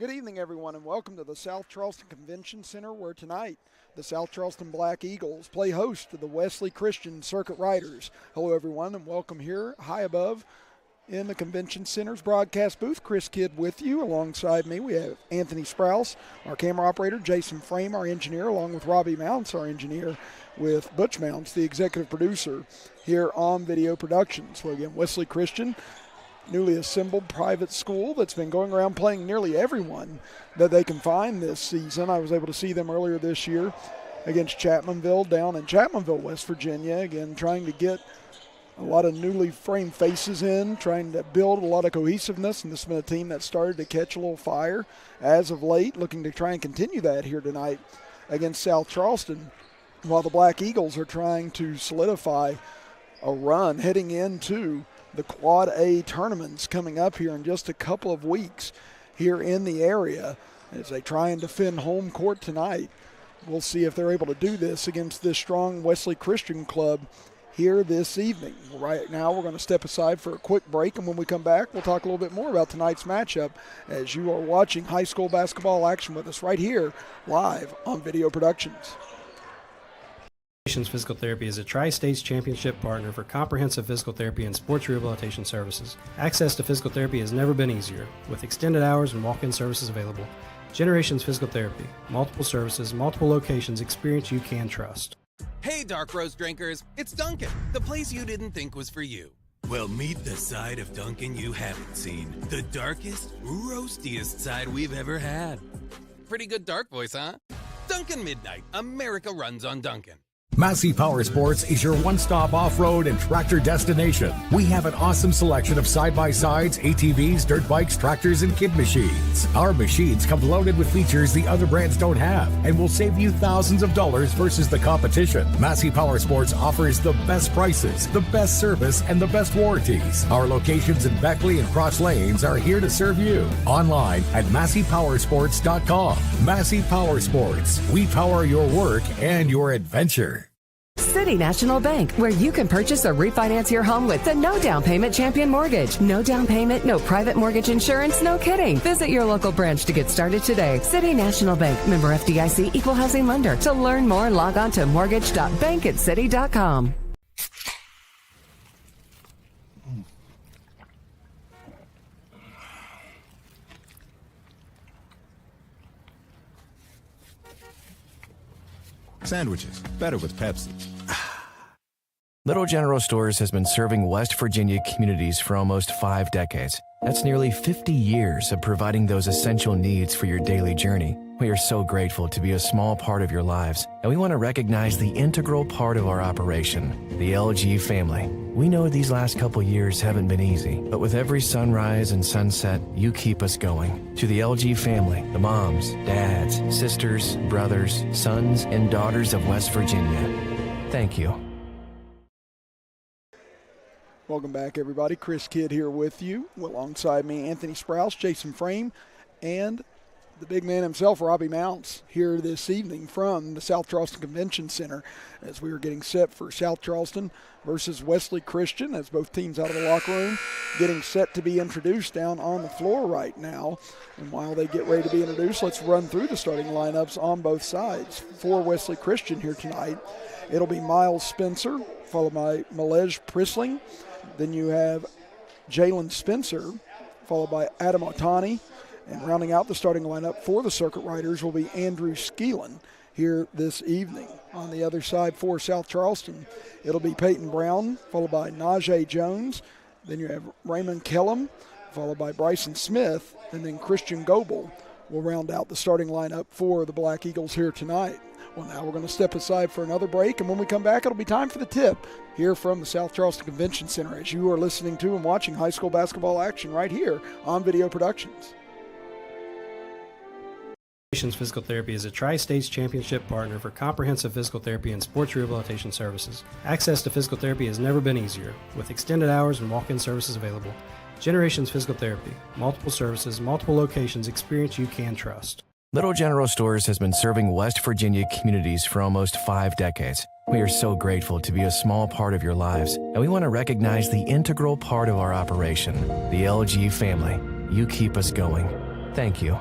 Good evening, everyone, and welcome to the South Charleston Convention Center, where tonight the South Charleston Black Eagles play host to the Wesley Christian Circuit Riders. Hello, everyone, and welcome here high above in the Convention Center's broadcast booth. Chris Kidd with you. Alongside me, we have Anthony Sprouse, our camera operator, Jason Frame, our engineer, along with Robbie Mounts, our engineer, with Butch Mounts, the executive producer here on Video Productions. So again, Wesley Christian, newly assembled private school that's been going around playing nearly everyone that they can find this season. I was able to see them earlier this year against Chapmanville down in Chapmanville, West Virginia. Again, trying to get a lot of newly framed faces in, trying to build a lot of cohesiveness, and this has been a team that started to catch a little fire as of late, looking to try and continue that here tonight against South Charleston, while the Black Eagles are trying to solidify a run heading into the Quad A tournaments coming up here in just a couple of weeks here in the area as they try and defend home court tonight. We'll see if they're able to do this against this strong Wesley Christian club here this evening. Right now we're going to step aside for a quick break, and when we come back we'll talk a little bit more about tonight's matchup as you are watching high school basketball action with us right here live on Video Productions. Physical Therapy is a Tri-States Championship partner for comprehensive physical therapy and sports rehabilitation services. Access to physical therapy has never been easier, with extended hours and walk-in services available. Generations Physical Therapy, multiple services, multiple locations, experience you can trust. Hey, Dark Roast drinkers, it's Dunkin', the place you didn't think was for you. Well, meet the side of Dunkin' you haven't seen. The darkest, roastiest side we've ever had. Pretty good dark voice, huh? Dunkin' Midnight, America runs on Dunkin'. Massey Power Sports is your one-stop off-road and tractor destination. We have an awesome selection of side-by-sides, ATVs, dirt bikes, tractors, and kid machines. Our machines come loaded with features the other brands don't have and will save you thousands of dollars versus the competition. Massey Power Sports offers the best prices, the best service, and the best warranties. Our locations in Beckley and Cross Lanes are here to serve you. Online at MasseyPowersports.com. Massey Power Sports. We power your work and your adventure. City National Bank, where you can purchase or refinance your home with the no down payment Champion Mortgage. No down payment, no private mortgage insurance, no kidding. Visit your local branch to get started today. City National Bank, member FDIC, equal housing lender. To learn more, log on to mortgage.bankatcity.com. Sandwiches, better with Pepsi. Little General Stores has been serving West Virginia communities for almost 5 decades. That's nearly 50 years of providing those essential needs for your daily journey. We are so grateful to be a small part of your lives, and we want to recognize the integral part of our operation, the LG family. We know these last couple years haven't been easy, but with every sunrise and sunset, you keep us going. To the LG family, the moms, dads, sisters, brothers, sons, and daughters of West Virginia, thank you. Welcome back, everybody. Chris Kidd here with you. Alongside me, Anthony Sprouse, Jason Frame, and the big man himself, Robbie Mounts, here this evening from the South Charleston Convention Center as we are getting set for South Charleston versus Wesley Christian, as both teams out of the locker room getting set to be introduced down on the floor right now. And while they get ready to be introduced, let's run through the starting lineups on both sides. For Wesley Christian here tonight, it'll be Miles Spencer, followed by Malej Prisling. Then you have Jalen Spencer, followed by Adam Otani. And rounding out the starting lineup for the Circuit Riders will be Andrew Skeelan here this evening. On the other side for South Charleston, it'll be Peyton Brown, followed by Najee Jones. Then you have Raymond Kellum, followed by Bryson Smith. And then Christian Goebel will round out the starting lineup for the Black Eagles here tonight. Well, now we're going to step aside for another break, and when we come back, it'll be time for the tip here from the South Charleston Convention Center as you are listening to and watching high school basketball action right here on Video Productions. Physical Therapy is a Tri-States Championship partner for comprehensive physical therapy and sports rehabilitation services. Access to physical therapy has never been easier, with extended hours and walk-in services available. Generations Physical Therapy, multiple services, multiple locations, experience you can trust. Little General Stores has been serving West Virginia communities for almost 5 decades. We are so grateful to be a small part of your lives, and we want to recognize the integral part of our operation, the LG family. You keep us going. Thank you.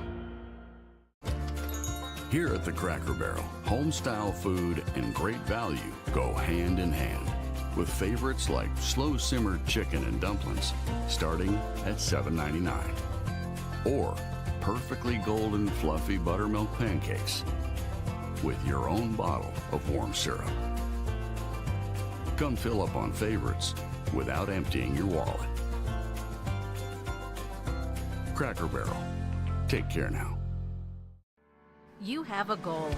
Here at the Cracker Barrel, home-style food and great value go hand in hand, with favorites like slow-simmered chicken and dumplings starting at $7.99, or perfectly golden fluffy buttermilk pancakes with your own bottle of warm syrup. Come fill up on favorites without emptying your wallet. Cracker Barrel. Take care now. You have a goal.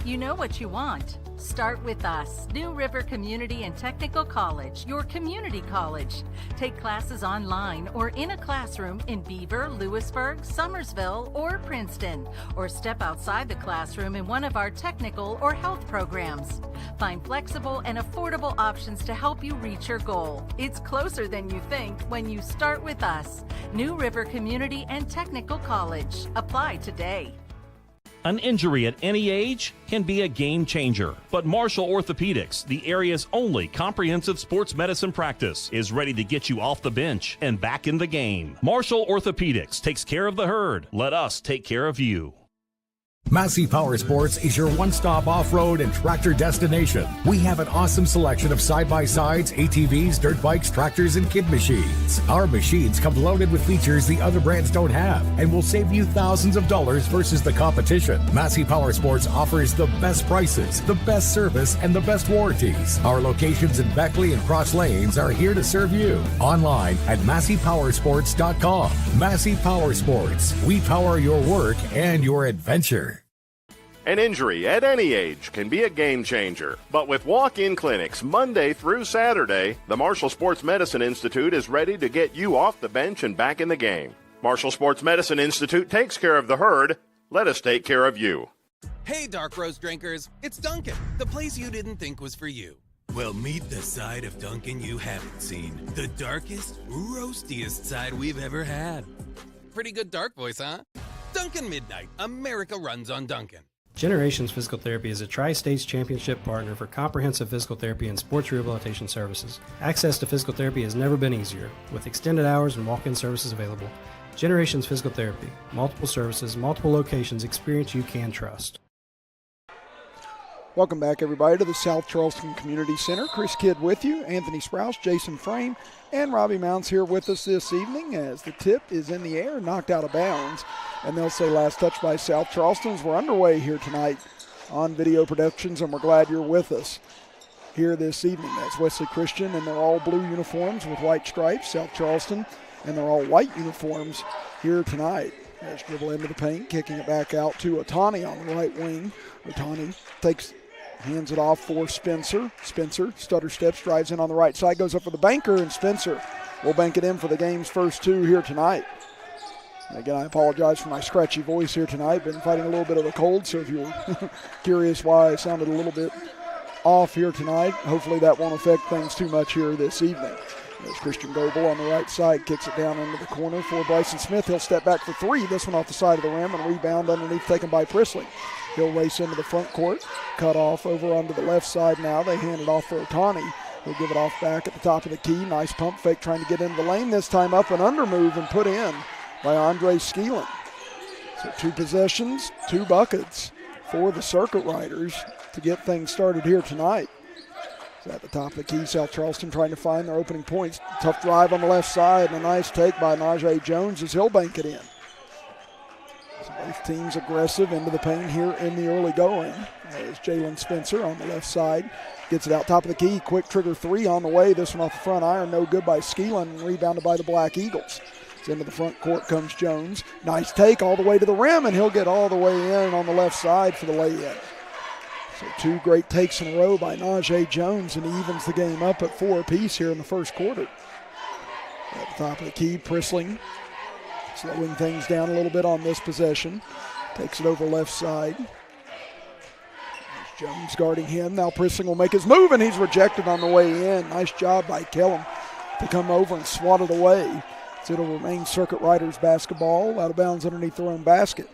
You know what you want. Start with us, New River Community and Technical College, your community college. Take classes online or in a classroom in Beaver, Lewisburg, Summersville, or Princeton, or step outside the classroom in one of our technical or health programs. Find flexible and affordable options to help you reach your goal. It's closer than you think when you start with us, New River Community and Technical College. Apply today. An injury at any age can be a game changer, but Marshall Orthopedics, the area's only comprehensive sports medicine practice, is ready to get you off the bench and back in the game. Marshall Orthopedics takes care of the herd. Let us take care of you. Massey Power Sports is your one-stop off-road and tractor destination. We have an awesome selection of side-by-sides, ATVs, dirt bikes, tractors, and kid machines. Our machines come loaded with features the other brands don't have and will save you thousands of dollars versus the competition. Massey Power Sports offers the best prices, the best service, and the best warranties. Our locations in Beckley and Cross Lanes are here to serve you. Online at MasseyPowersports.com. Massey Power Sports. We power your work and your adventure. An injury at any age can be a game changer, but with walk-in clinics Monday through Saturday, the Marshall Sports Medicine Institute is ready to get you off the bench and back in the game. Marshall Sports Medicine Institute takes care of the herd. Let us take care of you. Hey, Dark Roast drinkers, it's Dunkin', the place you didn't think was for you. Well, meet the side of Dunkin' you haven't seen. The darkest, roastiest side we've ever had. Pretty good dark voice, huh? Dunkin' Midnight. America runs on Dunkin'. Generations Physical Therapy is a Tri-States Championship partner for comprehensive physical therapy and sports rehabilitation services. Access to physical therapy has never been easier, with extended hours and walk-in services available. Generations Physical Therapy. Multiple services, multiple locations, experience you can trust. Welcome back, everybody, to the South Charleston Community Center. Chris Kidd with you, Anthony Sprouse, Jason Frame, and Robbie Mounts here with us this evening as the tip is in the air, knocked out of bounds. And they'll say last touch by South Charleston as we're underway here tonight on Video Productions, and we're glad you're with us here this evening. That's Wesley Christian, and they're all blue uniforms with white stripes. South Charleston, and they're all white uniforms here tonight. There's dribble into the paint, kicking it back out to Otani on the right wing. Otani hands it off for Spencer. Spencer stutter steps, drives in on the right side, goes up for the banker, and Spencer will bank it in for the game's first two here tonight. Again, I apologize for my scratchy voice here tonight. Been fighting a little bit of a cold, so if you're curious why I sounded a little bit off here tonight, hopefully that won't affect things too much here this evening. There's Christian Goebel on the right side, kicks it down into the corner for Bryson Smith. He'll step back for three. This one off the side of the rim, and rebound underneath taken by Prisling. He'll race into the front court, cut off over onto the left side now. They hand it off for Otani. He'll give it off back at the top of the key. Nice pump fake trying to get into the lane. This time up and under move and put in by Andre Skeelan. So 2 possessions, 2 buckets for the Circuit Riders to get things started here tonight. So at the top of the key, South Charleston trying to find their opening points. Tough drive on the left side and a nice take by Najee Jones as he'll bank it in. So both teams aggressive into the paint here in the early going. There's Jalen Spencer on the left side. Gets it out top of the key. Quick trigger 3 on the way. This one off the front iron. No good by Skeelan and rebounded by the Black Eagles. Into the front court comes Jones. Nice take all the way to the rim, and he'll get all the way in on the left side for the lay-in. So 2 great takes in a row by Najee Jones, and he evens the game up at 4 apiece here in the first quarter. At the top of the key, Prisling slowing things down a little bit on this possession. Takes it over left side. There's Jones guarding him. Now Prisling will make his move, and he's rejected on the way in. Nice job by Kellum to come over and swat it away. So it'll remain Circuit Riders basketball out of bounds underneath their own basket.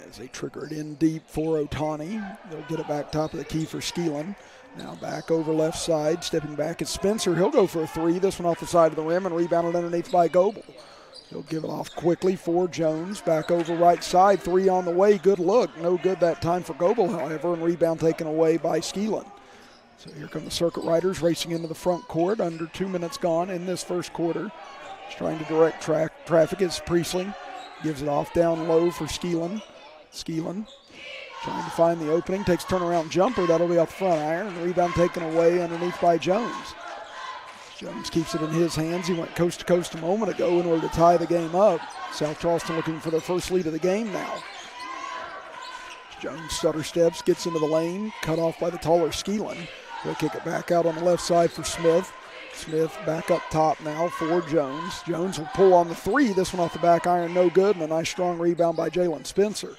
As they trigger it in deep for Otani. They'll get it back top of the key for Skeelan. Now back over left side. Stepping back is Spencer. He'll go for a 3. This one off the side of the rim and rebounded underneath by Goebel. He'll give it off quickly for Jones. Back over right side, 3 on the way. Good look. No good that time for Goebel, however, and rebound taken away by Skeelan. So here come the Circuit Riders racing into the front court. Under 2 minutes gone in this first quarter. Just trying to direct traffic is Priestley. Gives it off down low for Skeelan. Skeelan trying to find the opening. Takes a turnaround jumper. That'll be off the front iron. And rebound taken away underneath by Jones. Jones keeps it in his hands. He went coast to coast a moment ago in order to tie the game up. South Charleston looking for their first lead of the game now. Jones stutter steps, gets into the lane, cut off by the taller Skeelan. He'll kick it back out on the left side for Smith. Smith back up top now for Jones. Jones will pull on the 3. This one off the back iron, no good, and a nice strong rebound by Jalen Spencer.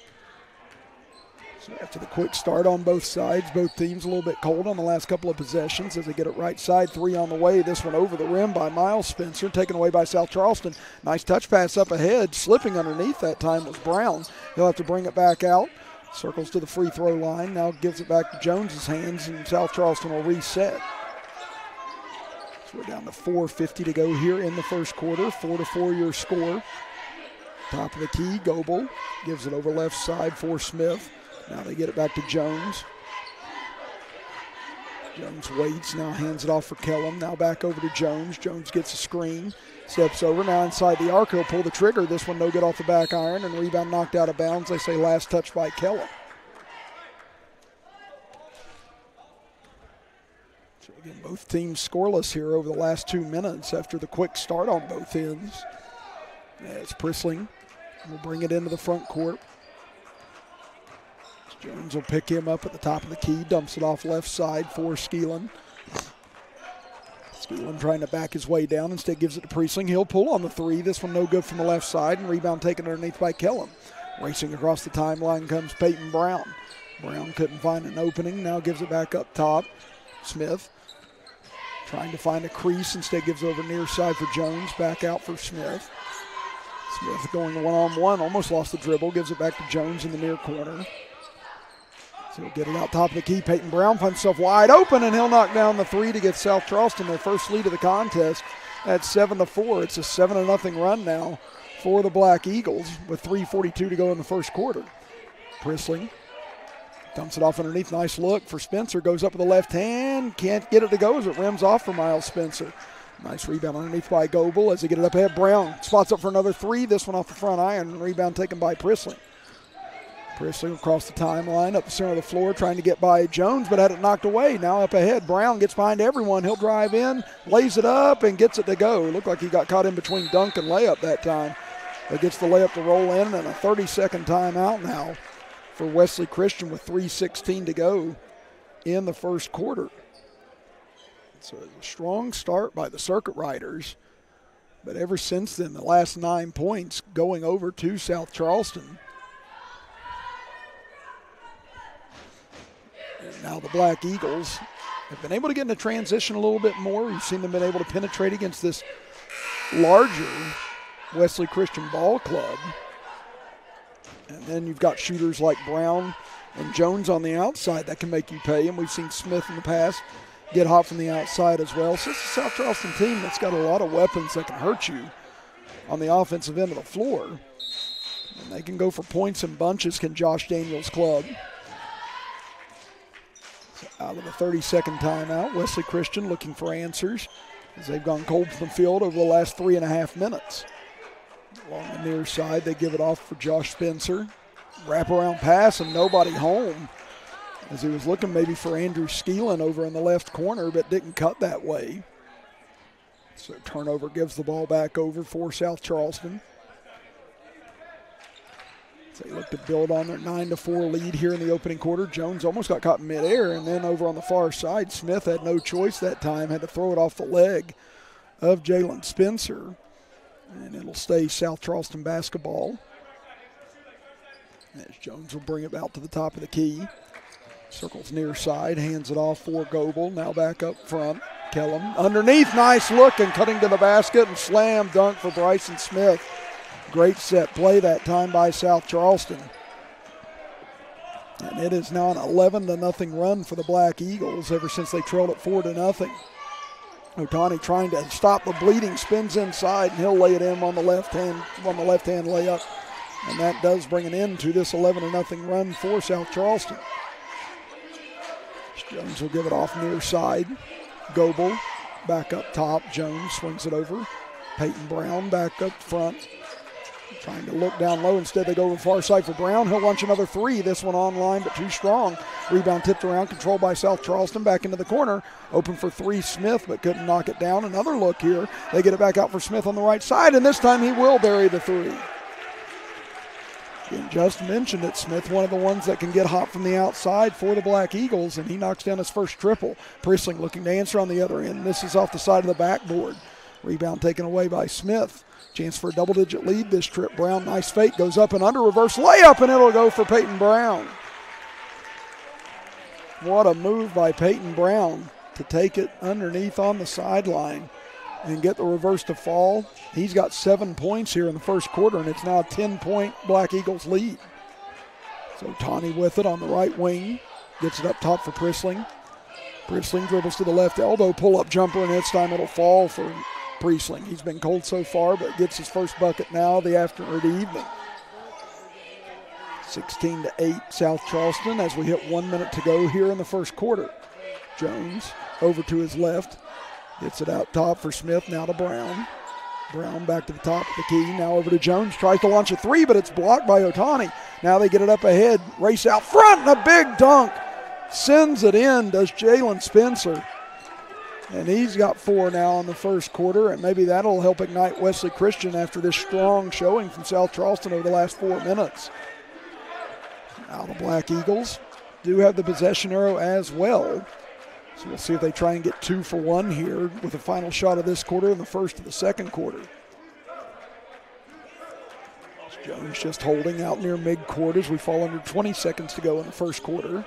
So after the quick start on both sides, both teams a little bit cold on the last couple of possessions as they get it right side. 3 on the way. This one over the rim by Miles Spencer, taken away by South Charleston. Nice touch pass up ahead. Slipping underneath that time was Brown. He'll have to bring it back out. Circles to the free throw line. Now gives it back to Jones's hands, and South Charleston will reset. So we're down to 4:50 to go here in the first quarter. 4-4 your score. Top of the key, Goebel gives it over left side for Smith. Now they get it back to Jones. Jones waits, now hands it off for Kellum. Now back over to Jones. Jones gets a screen, steps over. Now inside the arc, he'll pull the trigger. This one no good off the back iron, and rebound knocked out of bounds. They say last touch by Kellum. So again, both teams scoreless here over the last 2 minutes after the quick start on both ends. As Prissling will bring it into the front court. Jones will pick him up at the top of the key, dumps it off left side for Skeelan. Skeelan trying to back his way down, instead gives it to Priestley. He'll pull on the 3. This one no good from the left side, and rebound taken underneath by Kellum. Racing across the timeline comes Peyton Brown. Brown couldn't find an opening, now gives it back up top. Smith trying to find a crease, instead gives over near side for Jones, back out for Smith. Smith going one-on-one, almost lost the dribble, gives it back to Jones in the near corner. So he'll get it out top of the key. Peyton Brown finds himself wide open, and he'll knock down the 3 to get South Charleston their first lead of the contest at 7-4. It's a 7-0 run now for the Black Eagles with 3:42 to go in the first quarter. Priestley dumps it off underneath. Nice look for Spencer. Goes up with the left hand. Can't get it to go as it rims off for Miles Spencer. Nice rebound underneath by Goebel as they get it up ahead. Brown spots up for another 3. This one off the front iron. Rebound taken by Priestley. Priestley across the timeline, up the center of the floor, trying to get by Jones, but had it knocked away. Now up ahead, Brown gets behind everyone. He'll drive in, lays it up, and gets it to go. It looked like he got caught in between dunk and layup that time. But gets the layup to roll in, and a 30-second timeout now for Wesley Christian with 3:16 to go in the first quarter. So a strong start by the Circuit Riders. But ever since then, the last 9 points going over to South Charleston. Now the Black Eagles have been able to get into transition a little bit more. We've seen them been able to penetrate against this larger Wesley Christian ball club. And then you've got shooters like Brown and Jones on the outside that can make you pay. And we've seen Smith in the past get hot from the outside as well. So it's a South Charleston team that's got a lot of weapons that can hurt you on the offensive end of the floor. And they can go for points in bunches, can Josh Daniels' club. Out of the 30-second timeout, Wesley Christian looking for answers as they've gone cold from the field over the last 3.5 minutes. Along the near side, they give it off for Josh Spencer. Wraparound pass and nobody home as he was looking maybe for Andrew Skeelan over in the left corner, but didn't cut that way. So turnover gives the ball back over for South Charleston. They look to build on their 9-4 lead here in the opening quarter. Jones almost got caught in midair, and then over on the far side, Smith had no choice that time, had to throw it off the leg of Jalen Spencer. And it'll stay South Charleston basketball. As Jones will bring it out to the top of the key. Circles near side, hands it off for Goebel. Now back up front. Kellum underneath, nice look, and cutting to the basket and slam dunk for Bryson Smith. Great set play that time by South Charleston. And it is now an 11-0 run for the Black Eagles ever since they trailed it 4-0. Otani trying to stop the bleeding, spins inside, and he'll lay it in on the left hand layup. And that does bring an end to this 11-0 run for South Charleston. Jones will give it off near side. Goebel back up top. Jones swings it over. Peyton Brown back up front. Trying to look down low. Instead, they go to the far side for Brown. He'll launch another three. This one online, but too strong. Rebound tipped around, controlled by South Charleston. Back into the corner. Open for three, Smith, but couldn't knock it down. Another look here. They get it back out for Smith on the right side, and this time he will bury the three. And just mentioned it, Smith, one of the ones that can get hot from the outside for the Black Eagles, and he knocks down his first triple. Prissling looking to answer on the other end. This is off the side of the backboard. Rebound taken away by Smith. Chance for a double-digit lead this trip. Brown, nice fake, goes up and under, reverse layup, and it'll go for Peyton Brown. What a move by Peyton Brown to take it underneath on the sideline and get the reverse to fall. He's got 7 points here in the first quarter, and it's now a 10-point Black Eagles lead. So Otani with it on the right wing. Gets it up top for Prissling. Prissling dribbles to the left elbow, pull-up jumper, and this time it'll fall for Prissling. He's been cold so far, but gets his first bucket now the evening. 16-8 South Charleston as we hit 1 minute to go here in the first quarter. Jones over to his left. Gets it out top for Smith, now to Brown. Brown back to the top of the key, now over to Jones. Tries to launch a three, but it's blocked by Otani. Now they get it up ahead, race out front, and a big dunk. Sends it in, does Jalen Spencer. And he's got 4 now in the first quarter, and maybe that'll help ignite Wesley Christian after this strong showing from South Charleston over the last 4 minutes. Now the Black Eagles do have the possession arrow as well. So we'll see if they try and get 2 for 1 here with the final shot of this quarter and the first of the second quarter. Jones just holding out near midcourt as we fall under 20 seconds to go in the first quarter.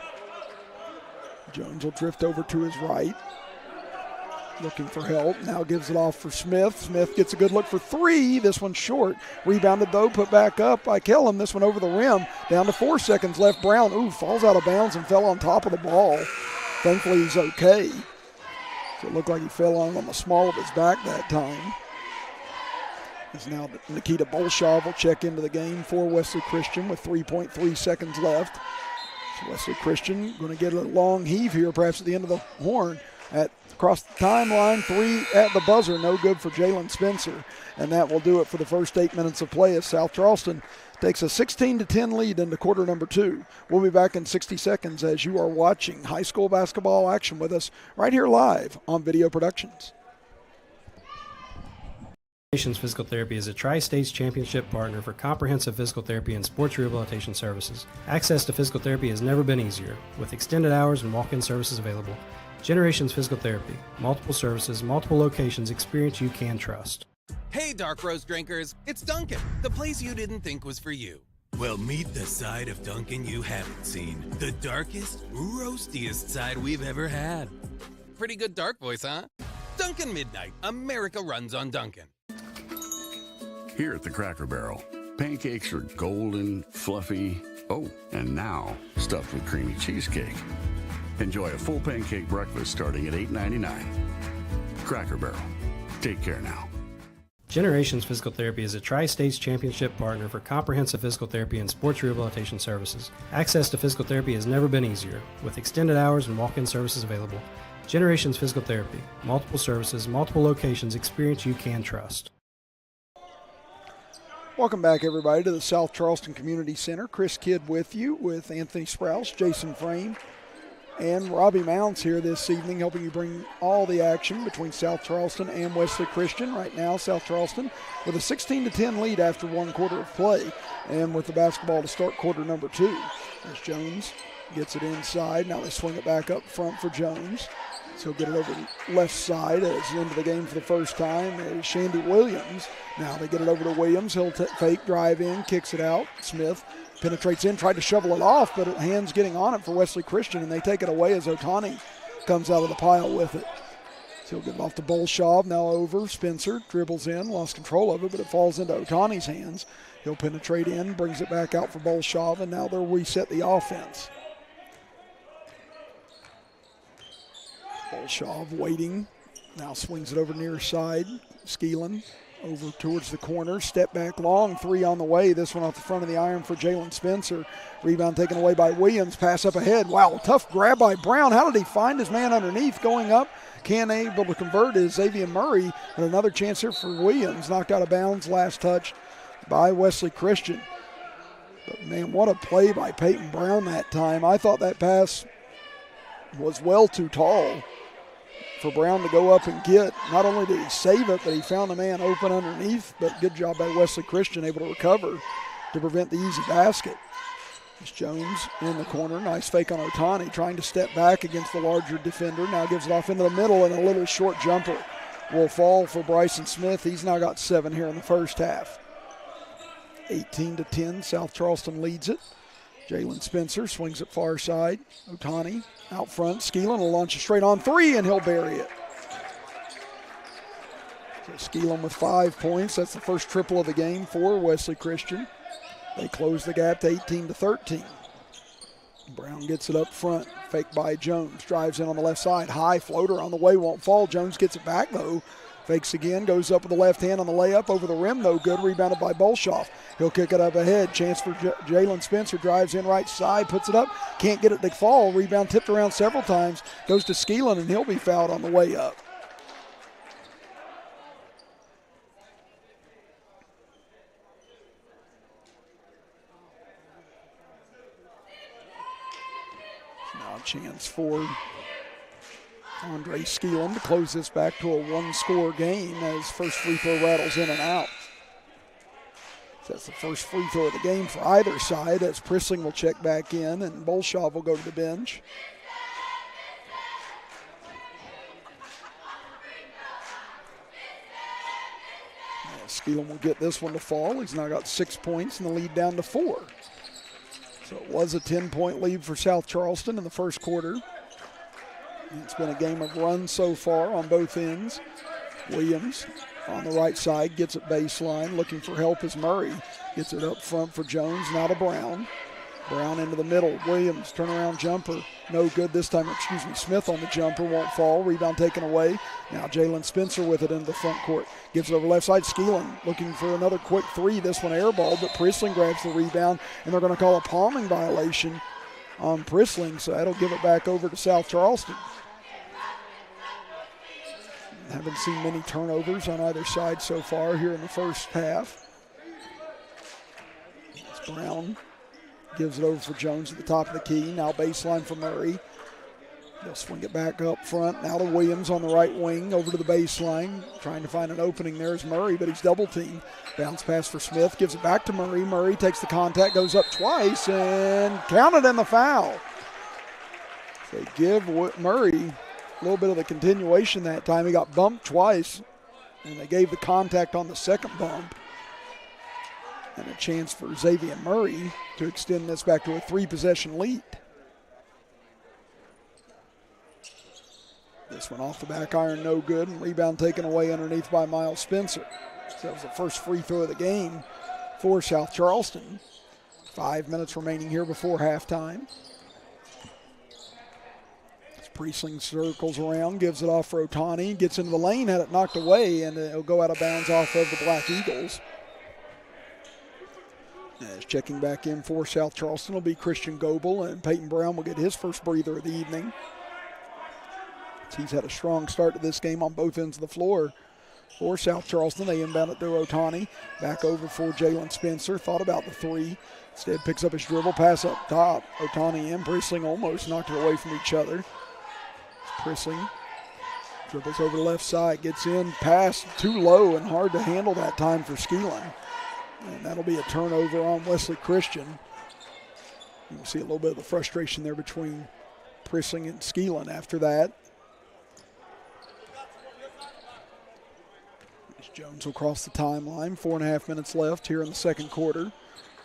Jones will drift over to his right. Looking for help. Now gives it off for Smith. Smith gets a good look for 3. This one's short. Rebounded though, put back up by Kellum. This one over the rim. Down to 4 seconds left. Brown, falls out of bounds and fell on top of the ball. Thankfully, he's okay. So it looked like he fell on the small of his back that time. As now Nikita Bolshov will check into the game for Wesley Christian with 3.3 seconds left. So Wesley Christian going to get a long heave here, perhaps at the end of the horn. Across the timeline, 3 at the buzzer, no good for Jalen Spencer. And that will do it for the first 8 minutes of play as South Charleston takes a 16-10 lead into quarter number 2. We'll be back in 60 seconds as you are watching high school basketball action with us right here live on Video Productions. Physical Therapy is a Tri-States Championship partner for comprehensive physical therapy and sports rehabilitation services. Access to physical therapy has never been easier, with extended hours and walk-in services available. Generations Physical Therapy. Multiple services, multiple locations, experience you can trust. Hey, Dark Roast drinkers, it's Dunkin', the place you didn't think was for you. Well, meet the side of Dunkin' you haven't seen. The darkest, roastiest side we've ever had. Pretty good dark voice, huh? Dunkin' Midnight. America runs on Dunkin'. Here at the Cracker Barrel, pancakes are golden, fluffy, and now stuffed with creamy cheesecake. Enjoy a full pancake breakfast starting at $8.99. Cracker Barrel. Take care now. Generations Physical Therapy is a Tri-States Championship partner for comprehensive physical therapy and sports rehabilitation services. Access to physical therapy has never been easier, with extended hours and walk-in services available. Generations Physical Therapy. Multiple services, multiple locations, experience you can trust. Welcome back, everybody, to the South Charleston Community Center. Chris Kidd with you, with Anthony Sprouse, Jason Frame, and Robbie Mounds here this evening, helping you bring all the action between South Charleston and Wesley Christian. Right now, South Charleston with a 16-10 lead after 1 quarter of play, and with the basketball to start quarter number 2. As Jones gets it inside. Now they swing it back up front for Jones. So he'll get it over the left side as into the game for the first time is Shandy Williams. Now they get it over to Williams. He'll fake, drive in, kicks it out. Smith penetrates in, tried to shovel it off, but hands getting on it for Wesley Christian, and they take it away as Otani comes out of the pile with it. So he'll get it off to Bolshov, now over. Spencer dribbles in, lost control of it, but it falls into Otani's hands. He'll penetrate in, brings it back out for Bolshov, and now they'll reset the offense. Bolshov waiting, Now swings it over near side. Skeelan over towards the corner. Step back long. 3 on the way. This one off the front of the iron for Jalen Spencer. Rebound taken away by Williams. Pass up ahead. Wow, tough grab by Brown. How did he find his man underneath? Going up. Can't able to convert is Xavier Murray. And another chance here for Williams. Knocked out of bounds. Last touch by Wesley Christian. But man, what a play by Peyton Brown that time. I thought that pass was well too tall for Brown to go up and get. Not only did he save it, but he found the man open underneath. But good job by Wesley Christian, able to recover to prevent the easy basket. It's Jones in the corner. Nice fake on Otani, trying to step back against the larger defender. Now gives it off into the middle, and a little short jumper will fall for Bryson Smith. He's now got 7 here in the first half. 18-10, South Charleston leads it. Jalen Spencer swings it far side. Otani out front. Skeelan will launch a straight on 3, and he'll bury it. So Skeelan with 5 points. That's the first triple of the game for Wesley Christian. They close the gap to 18-13. Brown gets it up front. Fake by Jones. Drives in on the left side. High floater on the way. Won't fall. Jones gets it back, though. Fakes again. Goes up with the left hand on the layup. Over the rim, no good. Rebounded by Bolshoff. He'll kick it up ahead. Chance for Jalen Spencer. Drives in right side. Puts it up. Can't get it to fall. Rebound tipped around several times. Goes to Skeelan, and he'll be fouled on the way up. Now a chance for Andre Skeelan to close this back to a 1-score game as first free throw rattles in and out. That's the first free throw of the game for either side, as Prissling will check back in and Bolshoff will go to the bench. Skeelan will get this one to fall. He's now got 6 points and the lead down to 4. So it was a 10-point lead for South Charleston in the first quarter. It's been a game of runs so far on both ends. Williams on the right side gets it baseline. Looking for help is Murray. Gets it up front for Jones. Now to Brown. Brown into the middle. Williams turnaround jumper. No good this time. Smith on the jumper. Won't fall. Rebound taken away. Now Jalen Spencer with it into the front court. Gives it over left side. Skeelan looking for another quick 3. This one airball, but Prissling grabs the rebound, and they're going to call a palming violation on Prissling, so that'll give it back over to South Charleston. Haven't seen many turnovers on either side so far here in the first half. It's Brown. Gives it over for Jones at the top of the key. Now baseline for Murray. They'll swing it back up front. Now to Williams on the right wing. Over to the baseline. Trying to find an opening there is Murray, but he's double teamed. Bounce pass for Smith. Gives it back to Murray. Murray takes the contact. Goes up twice and counted in the foul. They give Murray a little bit of the continuation that time. He got bumped twice, and they gave the contact on the second bump. And a chance for Xavier Murray to extend this back to a 3-possession lead. This one off the back iron, no good, and rebound taken away underneath by Miles Spencer. So that was the first free throw of the game for South Charleston. 5 minutes remaining here before halftime. Prissling circles around, gives it off for Otani, gets into the lane, had it knocked away, and it'll go out of bounds off of the Black Eagles. As checking back in for South Charleston will be Christian Goebel, and Peyton Brown will get his first breather of the evening. He's had a strong start to this game on both ends of the floor. For South Charleston, they inbound it to Otani. Back over for Jalen Spencer. Thought about the 3. Instead picks up his dribble, pass up top. Otani and Prissling almost knocked it away from each other. Prissling dribbles over the left side, gets in, pass too low and hard to handle that time for Skeelan. And that'll be a turnover on Wesley Christian. You can see a little bit of the frustration there between Prissling and Skeelan after that. Jones will cross the timeline. 4.5 minutes left here in the second quarter.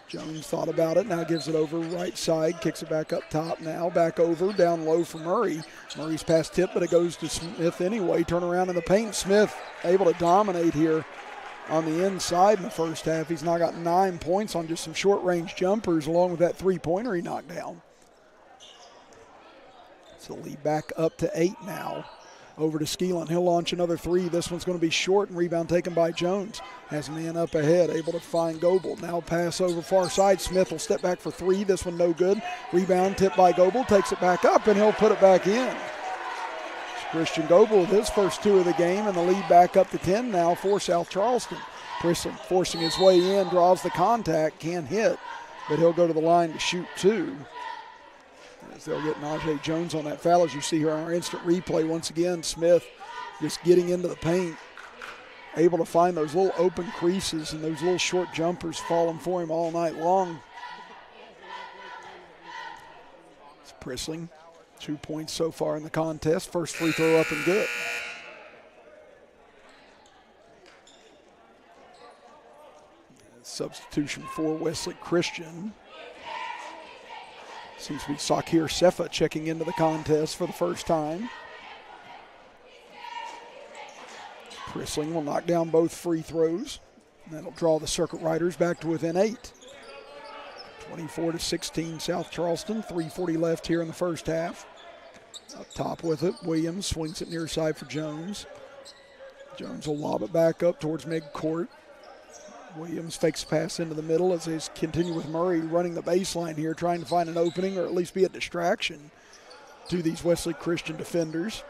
Jones thought about it, now gives it over right side, kicks it back up top now, back over, down low for Murray. Murray's pass tip, but it goes to Smith anyway. Turn around in the paint. Smith able to dominate here on the inside in the first half. He's now got 9 points on just some short-range jumpers along with that 3-pointer he knocked down. So lead back up to 8 now. Over to Skeelan. He'll launch another three. This one's going to be short, and rebound taken by Jones. Has a man up ahead, able to find Goebel. Now pass over far side. Smith will step back for three. This one no good. Rebound tipped by Goebel. Takes it back up, and he'll put it back in. It's Christian Goebel with his first two of the game, and the lead back up to 10 now for South Charleston. Prisson forcing his way in, draws the contact, can't hit, but he'll go to the line to shoot two. As they'll get Najee Jones on that foul, as you see here on our instant replay. Once again, Smith just getting into the paint, able to find those little open creases, and those little short jumpers falling for him all night long. It's Prissling, 2 points so far in the contest. First free throw up and good. Substitution for Wesley Christian. Seems to be Sakir Sefa checking into the contest for the first time. Prissling will knock down both free throws. That'll draw the Circuit Riders back to within 8. 24-16 South Charleston. 3:40 left here in the first half. Up top with it, Williams swings it near side for Jones. Jones will lob it back up towards midcourt. Williams fakes a pass into the middle as they continue with Murray running the baseline here, trying to find an opening or at least be a distraction to these Wesley Christian defenders.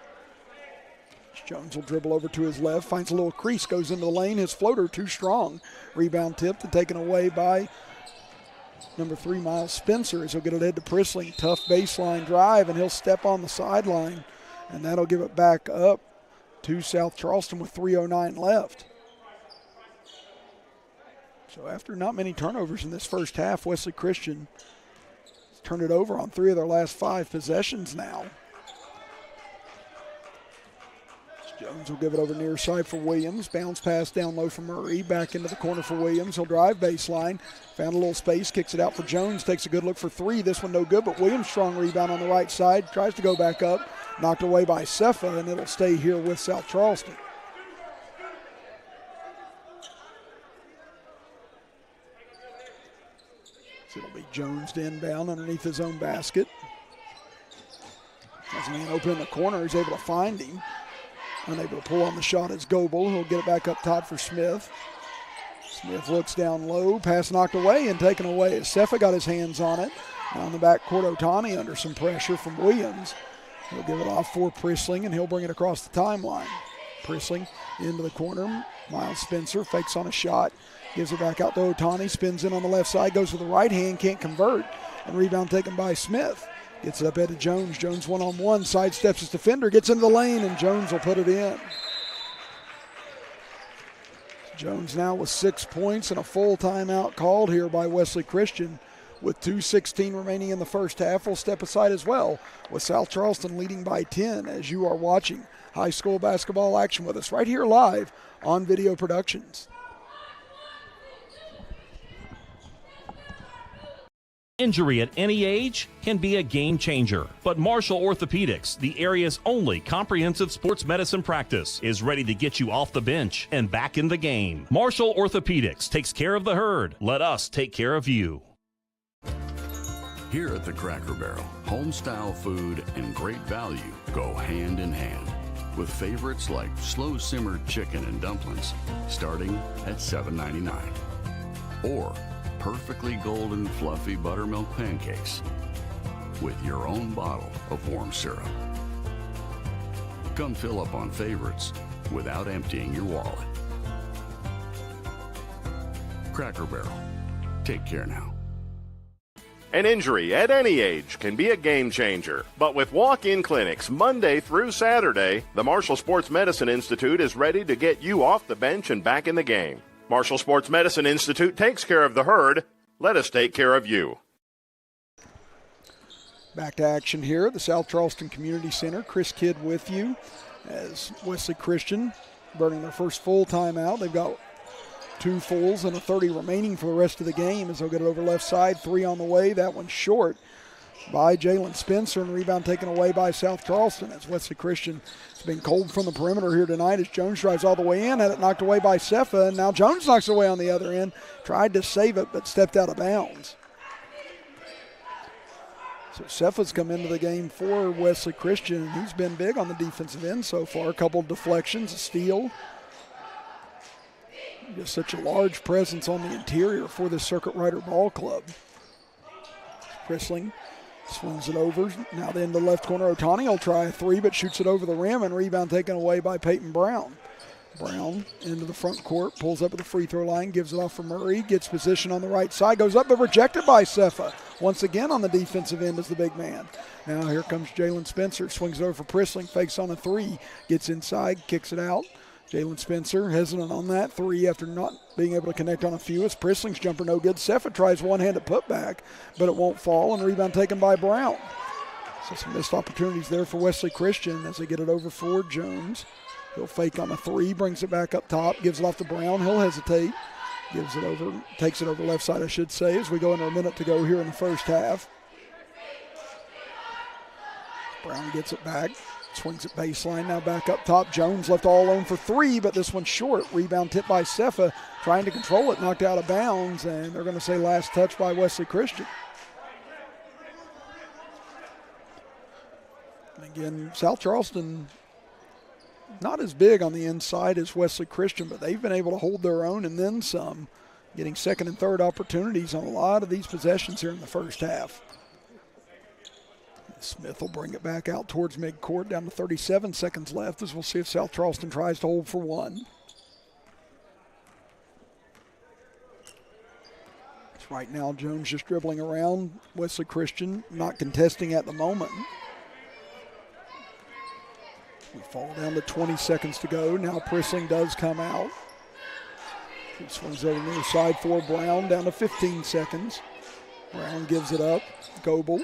Jones will dribble over to his left, finds a little crease, goes into the lane. His floater too strong. Rebound tipped and taken away by number 3, Miles Spencer, as he'll get it ahead to Prissling. Tough baseline drive, and he'll step on the sideline, and that'll give it back up to South Charleston with 3:09 left. So after not many turnovers in this first half, Wesley Christian has turned it over on 3 of their last 5 possessions now. Jones will give it over near side for Williams. Bounce pass down low for Murray. Back into the corner for Williams. He'll drive baseline. Found a little space. Kicks it out for Jones. Takes a good look for 3. This one no good, but Williams strong rebound on the right side. Tries to go back up. Knocked away by Sefa, and it'll stay here with South Charleston. It'll be Jones to inbound underneath his own basket. As a man open in the corner, he's able to find him. Unable to pull on the shot is Goebel. He'll get it back up top for Smith. Smith looks down low. Pass knocked away and taken away as Sefa got his hands on it. Now in the backcourt, Otani under some pressure from Williams. He'll give it off for Prissling, and he'll bring it across the timeline. Prissling into the corner. Miles Spencer fakes on a shot. Gives it back out to Otani, spins in on the left side, goes with the right hand, can't convert, and rebound taken by Smith. Gets it up ahead to Jones. Jones one-on-one, sidesteps his defender, gets into the lane, and Jones will put it in. Jones now with 6 points and a full timeout called here by Wesley Christian. With 2:16 remaining in the first half, we'll step aside as well, with South Charleston leading by 10 as you are watching high school basketball action with us right here live on Video Productions. Injury at any age can be a game changer, but Marshall Orthopedics, the area's only comprehensive sports medicine practice, is ready to get you off the bench and back in the game. Marshall Orthopedics takes care of the herd. Let us take care of you. Here at the Cracker Barrel, home-style food and great value go hand in hand, with favorites like slow-simmered chicken and dumplings starting at $7.99, or perfectly golden fluffy buttermilk pancakes with your own bottle of warm syrup. Come fill up on favorites without emptying your wallet. Cracker Barrel. Take care now. An injury at any age can be a game changer. But with walk-in clinics Monday through Saturday, the Marshall Sports Medicine Institute is ready to get you off the bench and back in the game. Marshall Sports Medicine Institute takes care of the herd. Let us take care of you. Back to action here at the South Charleston Community Center. Chris Kidd with you as Wesley Christian burning their first full timeout. They've got 2 fulls and a 30 remaining for the rest of the game as they'll get it over left side. 3 on the way. That one's short by Jalen Spencer, and rebound taken away by South Charleston as Wesley Christian has been cold from the perimeter here tonight as Jones drives all the way in, had it knocked away by Sefa, and now Jones knocks it away on the other end. Tried to save it, but stepped out of bounds. So Cefa's come into the game for Wesley Christian, and he's been big on the defensive end so far. A couple of deflections, a steal. Just such a large presence on the interior for the Circuit Rider Ball Club. Prissling swings it over. Now in the left corner, Otani will try a three, but shoots it over the rim, and rebound taken away by Peyton Brown. Brown into the front court, pulls up at the free throw line, gives it off for Murray, gets position on the right side, goes up, but rejected by Cefa. Once again on the defensive end is the big man. Now here comes Jalen Spencer, swings it over for Prissling, fakes on a three, gets inside, kicks it out. Jalen Spencer hesitant on that three after not being able to connect on a few. As Prissling's jumper no good. Cefa tries one-handed putback, but it won't fall, and rebound taken by Brown. So some missed opportunities there for Wesley Christian as they get it over for Jones. He'll fake on a three, brings it back up top, gives it off to Brown. He'll hesitate, gives it over, takes it over left side, I should say, as we go into a minute to go here in the first half. Brown gets it back, swings it baseline, now back up top. Jones left all alone for three, but this one's short. Rebound tipped by Cefa, trying to control it, knocked out of bounds, and they're going to say last touch by Wesley Christian. And again, South Charleston not as big on the inside as Wesley Christian, but they've been able to hold their own and then some, getting second and third opportunities on a lot of these possessions here in the first half. Smith will bring it back out towards midcourt, down to 37 seconds left, as we'll see if South Charleston tries to hold for one. It's right now Jones just dribbling around. Wesley Christian not contesting at the moment. We fall down to 20 seconds to go. Now Prissling does come out. He swings over near side for Brown, down to 15 seconds. Brown gives it up. Goebel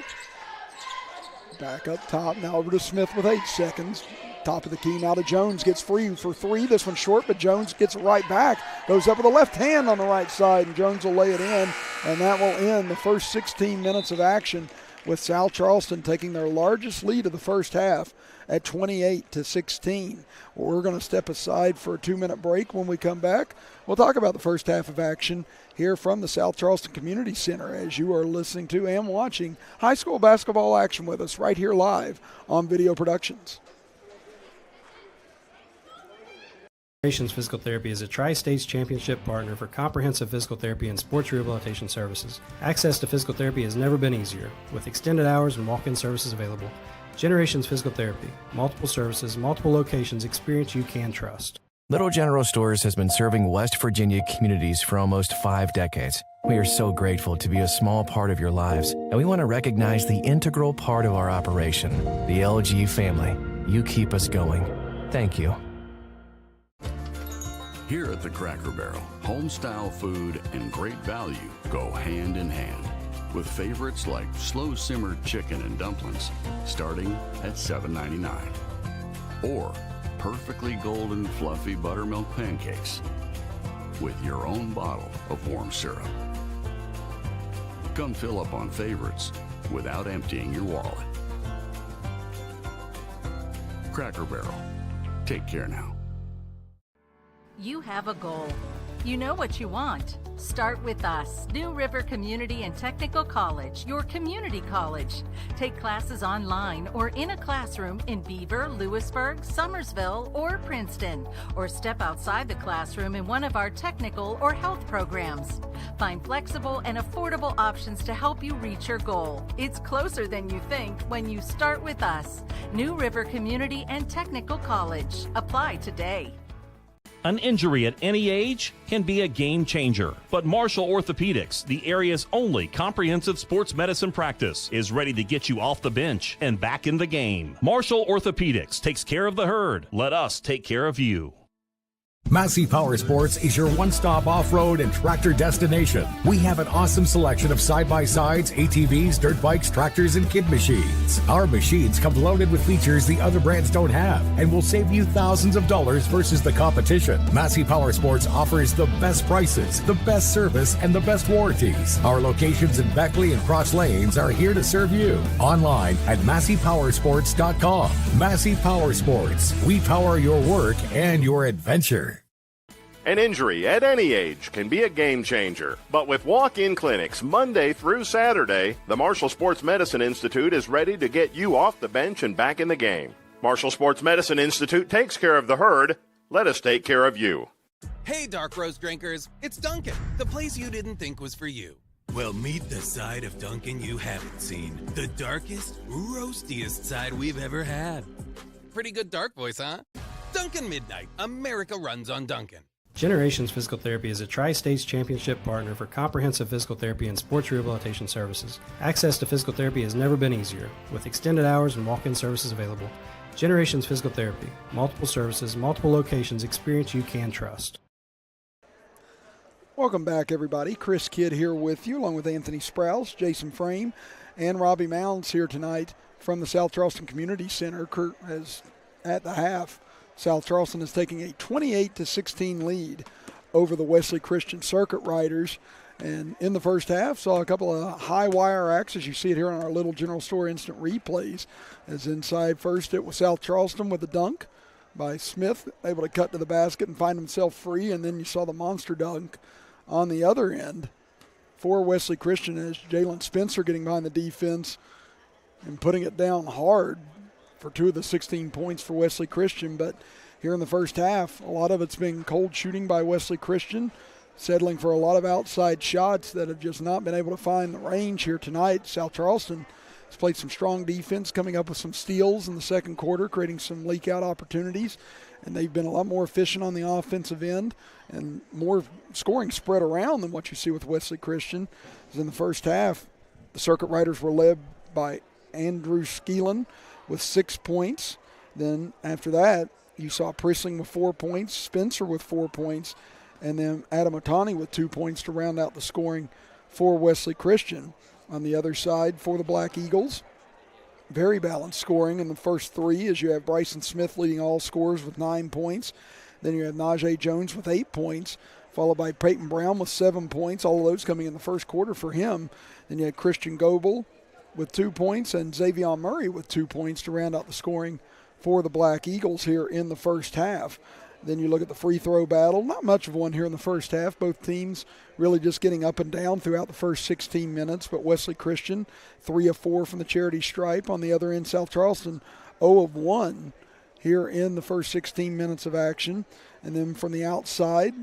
back up top. Now over to Smith with 8 seconds. Top of the key now to Jones. Gets free for three. This one's short, but Jones gets it right back. Goes up with the left hand on the right side, and Jones will lay it in. And that will end the first 16 minutes of action, with South Charleston taking their largest lead of the first half at 28-16. We're going to step aside for a 2-minute break. When we come back, we'll talk about the first half of action here from the South Charleston Community Center, as you are listening to and watching high school basketball action with us right here live on Video Productions. Physical Therapy is a Tri-States Championship partner for comprehensive physical therapy and sports rehabilitation services. Access to physical therapy has never been easier, with extended hours and walk-in services available. Generations Physical Therapy. Multiple services, multiple locations, experience you can trust. Little General Stores has been serving West Virginia communities for almost 5 decades. We are so grateful to be a small part of your lives, and we want to recognize the integral part of our operation, the LG family. You keep us going. Thank you. Here at the Cracker Barrel, home-style food and great value go hand in hand, with favorites like slow-simmered chicken and dumplings starting at $7.99, or perfectly golden fluffy buttermilk pancakes with your own bottle of warm syrup. Come fill up on favorites without emptying your wallet. Cracker Barrel. Take care now. You have a goal. You know what you want. Start with us. New River Community and Technical College, your community college. Take classes online or in a classroom in Beaver, Lewisburg, Summersville, or Princeton, or step outside the classroom in one of our technical or health programs. Find flexible and affordable options to help you reach your goal. It's closer than you think when you start with us. New River Community and Technical College. Apply today. An injury at any age can be a game changer, but Marshall Orthopedics, the area's only comprehensive sports medicine practice, is ready to get you off the bench and back in the game. Marshall Orthopedics takes care of the herd. Let us take care of you. Massey Power Sports is your one-stop off-road and tractor destination. We have an awesome selection of side-by-sides, ATVs, dirt bikes, tractors, and kid machines. Our machines come loaded with features the other brands don't have and will save you thousands of dollars versus the competition. Massey Power Sports offers the best prices, the best service, and the best warranties. Our locations in Beckley and Cross Lanes are here to serve you. Online at MasseyPowersports.com. Massey Power Sports. We power your work and your adventure. An injury at any age can be a game changer. But with walk-in clinics Monday through Saturday, the Marshall Sports Medicine Institute is ready to get you off the bench and back in the game. Marshall Sports Medicine Institute takes care of the herd. Let us take care of you. Hey, Dark Roast drinkers, it's Dunkin', the place you didn't think was for you. Well, meet the side of Dunkin' you haven't seen. The darkest, roastiest side we've ever had. Pretty good dark voice, huh? Dunkin' Midnight. America runs on Dunkin'. Generations Physical Therapy is a Tri-States Championship partner for comprehensive physical therapy and sports rehabilitation services. Access to physical therapy has never been easier, with extended hours and walk-in services available. Generations Physical Therapy. Multiple services, multiple locations, experience you can trust. Welcome back, everybody. Chris Kidd here with you, along with Anthony Sprouse, Jason Frame, and Robbie Mounds here tonight from the South Charleston Community Center. Kurt has, at the half, South Charleston is taking a 28-16 lead over the Wesley Christian Circuit Riders. And in the first half, saw a couple of high wire acts, as you see it here on our little general store instant replays. As inside first, it was South Charleston with a dunk by Smith, able to cut to the basket and find himself free. And then you saw the monster dunk on the other end for Wesley Christian as Jalen Spencer getting behind the defense and putting it down hard for 2 of the 16 points for Wesley Christian. But here in the first half, a lot of it's been cold shooting by Wesley Christian, settling for a lot of outside shots that have just not been able to find the range here tonight. South Charleston has played some strong defense, coming up with some steals in the second quarter, creating some leak-out opportunities, and they've been a lot more efficient on the offensive end and more scoring spread around than what you see with Wesley Christian. As in the first half, the Circuit Riders were led by Andrew Skeelan with 6 points. Then after that, you saw Prissling with 4 points, Spencer with 4 points, and then Adam Otani with 2 points to round out the scoring for Wesley Christian. On the other side for the Black Eagles, very balanced scoring in the first three, as you have Bryson Smith leading all scorers with 9 points. Then you have Najee Jones with 8 points, followed by Peyton Brown with 7 points, all of those coming in the first quarter for him. Then you had Christian Goebel with 2 points and Xavier Murray with 2 points to round out the scoring for the Black Eagles here in the first half. Then you look at the free throw battle. Not much of one here in the first half. Both teams really just getting up and down throughout the first 16 minutes. But Wesley Christian, 3 of 4 from the charity stripe. On the other end, South Charleston, 0 of 1 here in the first 16 minutes of action. And then from the outside,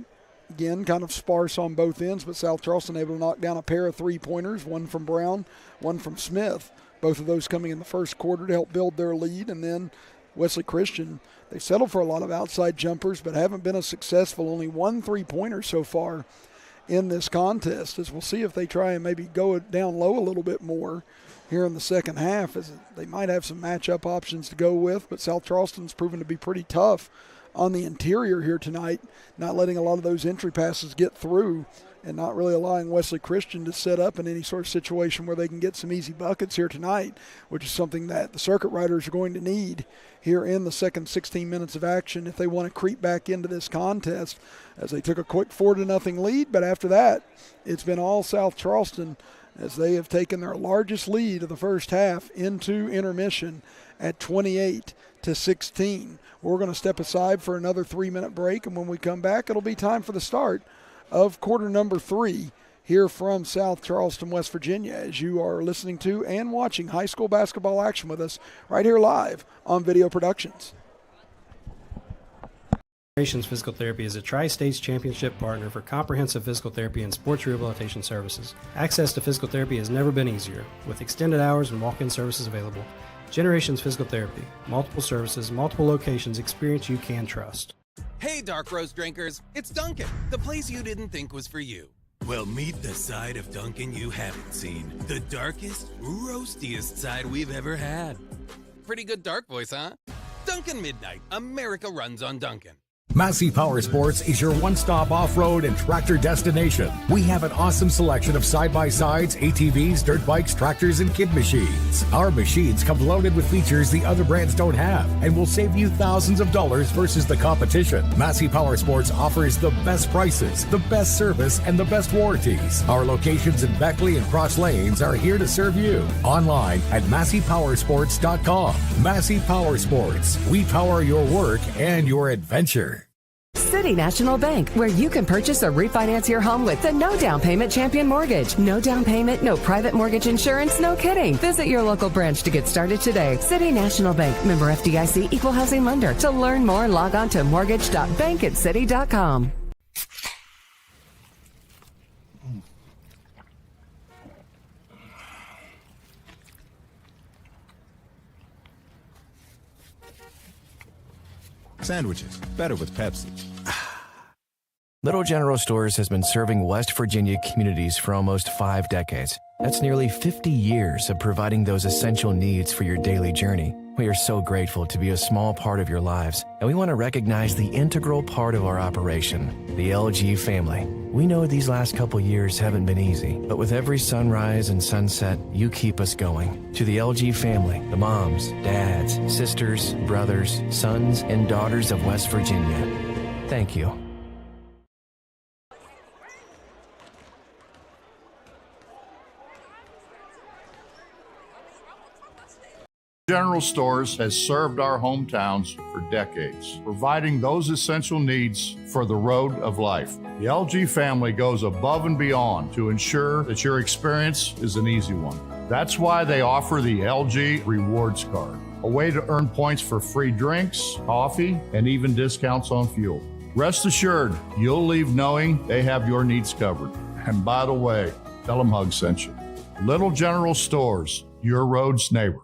again, kind of sparse on both ends, but South Charleston able to knock down a pair of three-pointers, one from Brown, one from Smith. Both of those coming in the first quarter to help build their lead. And then Wesley Christian, they settled for a lot of outside jumpers, but haven't been as successful. Only 1 3-pointer so far in this contest, as we'll see if they try and maybe go down low a little bit more here in the second half, as they might have some matchup options to go with. But South Charleston's proven to be pretty tough on the interior here tonight, not letting a lot of those entry passes get through and not really allowing Wesley Christian to set up in any sort of situation where they can get some easy buckets here tonight, which is something that the Circuit Riders are going to need here in the second 16 minutes of action if they want to creep back into this contest, as they took a quick 4-0 lead. But after that, it's been all South Charleston, as they have taken their largest lead of the first half into intermission at 28-16. We're going to step aside for another 3-minute break, and when we come back, it'll be time for the start of quarter number 3 here from South Charleston, West Virginia, as you are listening to and watching high school basketball action with us right here live on Video Productions. Generations Physical Therapy is a Tri-States Championship partner for comprehensive physical therapy and sports rehabilitation services. Access to physical therapy has never been easier, with extended hours and walk-in services available. Generations Physical Therapy. Multiple services, multiple locations, experience you can trust. Hey, Dark Roast drinkers, it's Dunkin', the place you didn't think was for you. Well, meet the side of Dunkin' you haven't seen. The darkest, roastiest side we've ever had. Pretty good dark voice, huh? Dunkin' Midnight. America runs on Dunkin'. Massey Power Sports is your one-stop off-road and tractor destination. We have an awesome selection of side-by-sides, ATVs, dirt bikes, tractors, and kid machines. Our machines come loaded with features the other brands don't have and will save you thousands of dollars versus the competition. Massey Power Sports offers the best prices, the best service, and the best warranties. Our locations in Beckley and Cross Lanes are here to serve you. Online at MasseyPowersports.com. Massey Power Sports. We power your work and your adventure. City National Bank, where you can purchase or refinance your home with the no down payment champion mortgage. No down payment, no private mortgage insurance, no kidding. Visit your local branch to get started today. City National Bank, member FDIC, equal housing lender. To learn more, log on to mortgage.bankancity.com. Sandwiches, better with Pepsi. Little General Stores has been serving West Virginia communities for almost 5 decades. That's nearly 50 years of providing those essential needs for your daily journey. We are so grateful to be a small part of your lives, and we want to recognize the integral part of our operation, the LG family. We know these last couple years haven't been easy, but with every sunrise and sunset, you keep us going. To the LG family, the moms, dads, sisters, brothers, sons, and daughters of West Virginia, thank you. General Stores has served our hometowns for decades, providing those essential needs for the road of life. The LG family goes above and beyond to ensure that your experience is an easy one. That's why they offer the LG Rewards Card, a way to earn points for free drinks, coffee, and even discounts on fuel. Rest assured, you'll leave knowing they have your needs covered. And by the way, tell them Hug sent you. Little General Stores, your road's neighbor.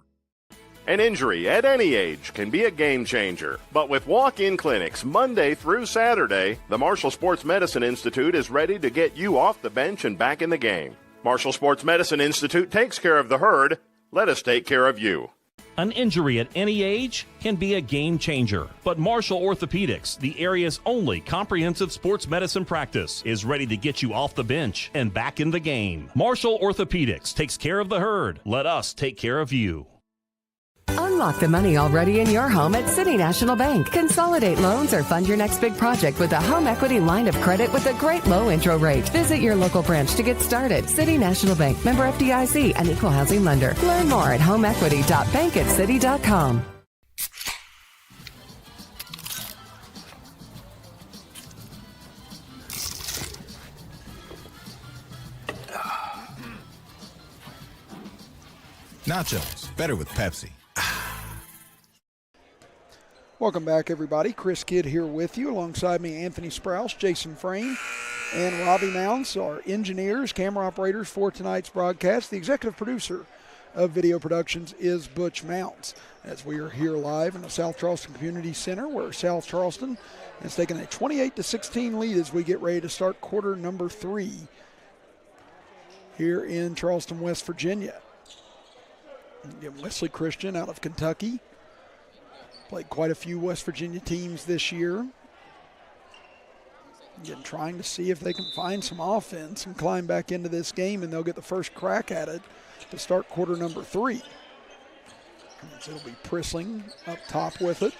An injury at any age can be a game changer. But with walk-in clinics Monday through Saturday, the Marshall Sports Medicine Institute is ready to get you off the bench and back in the game. Marshall Sports Medicine Institute takes care of the herd. Let us take care of you. An injury at any age can be a game changer. But Marshall Orthopedics, the area's only comprehensive sports medicine practice, is ready to get you off the bench and back in the game. Marshall Orthopedics takes care of the herd. Let us take care of you. Unlock the money already in your home at City National Bank. Consolidate loans or fund your next big project with a home equity line of credit with a great low intro rate. Visit your local branch to get started. City National Bank, member FDIC, an equal housing lender. Learn more at homeequity.bankancity.com. Nachos, better with Pepsi. Welcome back, everybody. Chris Kidd here with you. Alongside me, Anthony Sprouse, Jason Frame, and Robbie Mounts, our engineers, camera operators for tonight's broadcast. The executive producer of video productions is Butch Mounts, as we are here live in the South Charleston Community Center, where South Charleston has taken a 28-16 lead as we get ready to start quarter number 3 here in Charleston, West Virginia. Again, Wesley Christian out of Kentucky. Played quite a few West Virginia teams this year. Again, trying to see if they can find some offense and climb back into this game, and they'll get the first crack at it to start quarter number 3. So it'll be Prisling up top with it.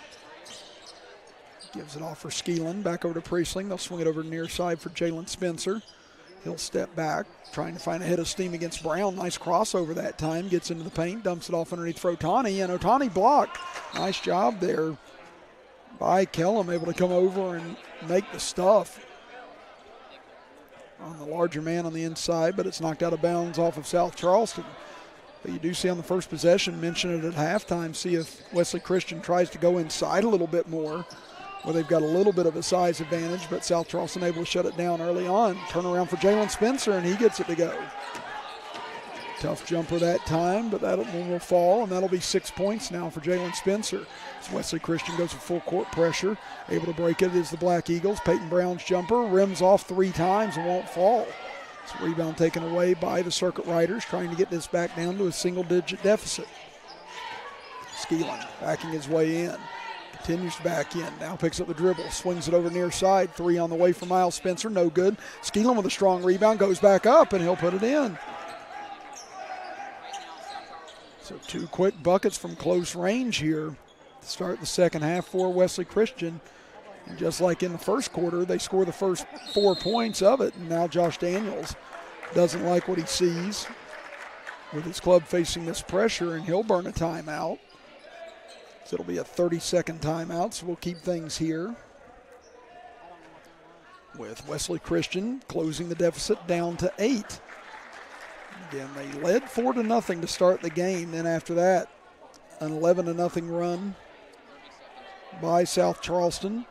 Gives it off for Skeelan. Back over to Prisling. They'll swing it over near side for Jalen Spencer. He'll step back, trying to find a head of steam against Brown. Nice crossover that time. Gets into the paint, dumps it off underneath for Otani, and Otani blocked. Nice job there by Kellum, able to come over and make the stuff on the larger man on the inside, but it's knocked out of bounds off of South Charleston. But you do see on the first possession, mention it at halftime, see if Wesley Christian tries to go inside a little bit more. Well, they've got a little bit of a size advantage, but South Charleston able to shut it down early on. Turn around for Jalen Spencer, and he gets it to go. Tough jumper that time, but that one will fall, and that'll be 6 points now for Jalen Spencer. As Wesley Christian goes with full court pressure. Able to break it is the Black Eagles. Peyton Brown's jumper rims off 3 times and won't fall. It's a rebound taken away by the Circuit Riders, trying to get this back down to a single-digit deficit. Skeelan backing his way in. Continues to back in. Now picks up the dribble. Swings it over near side. 3 on the way for Miles Spencer. No good. Skeelan with a strong rebound. Goes back up, and he'll put it in. So 2 quick buckets from close range here to start the second half for Wesley Christian. And just like in the first quarter, they score the first 4 points of it. And now Josh Daniels doesn't like what he sees with his club facing this pressure, and he'll burn a timeout. So it'll be a 30-second timeout, so we'll keep things here. with Wesley Christian closing the deficit down to 8. Again, they led 4-0 to start the game. Then after that, an 11-0 run by South Charleston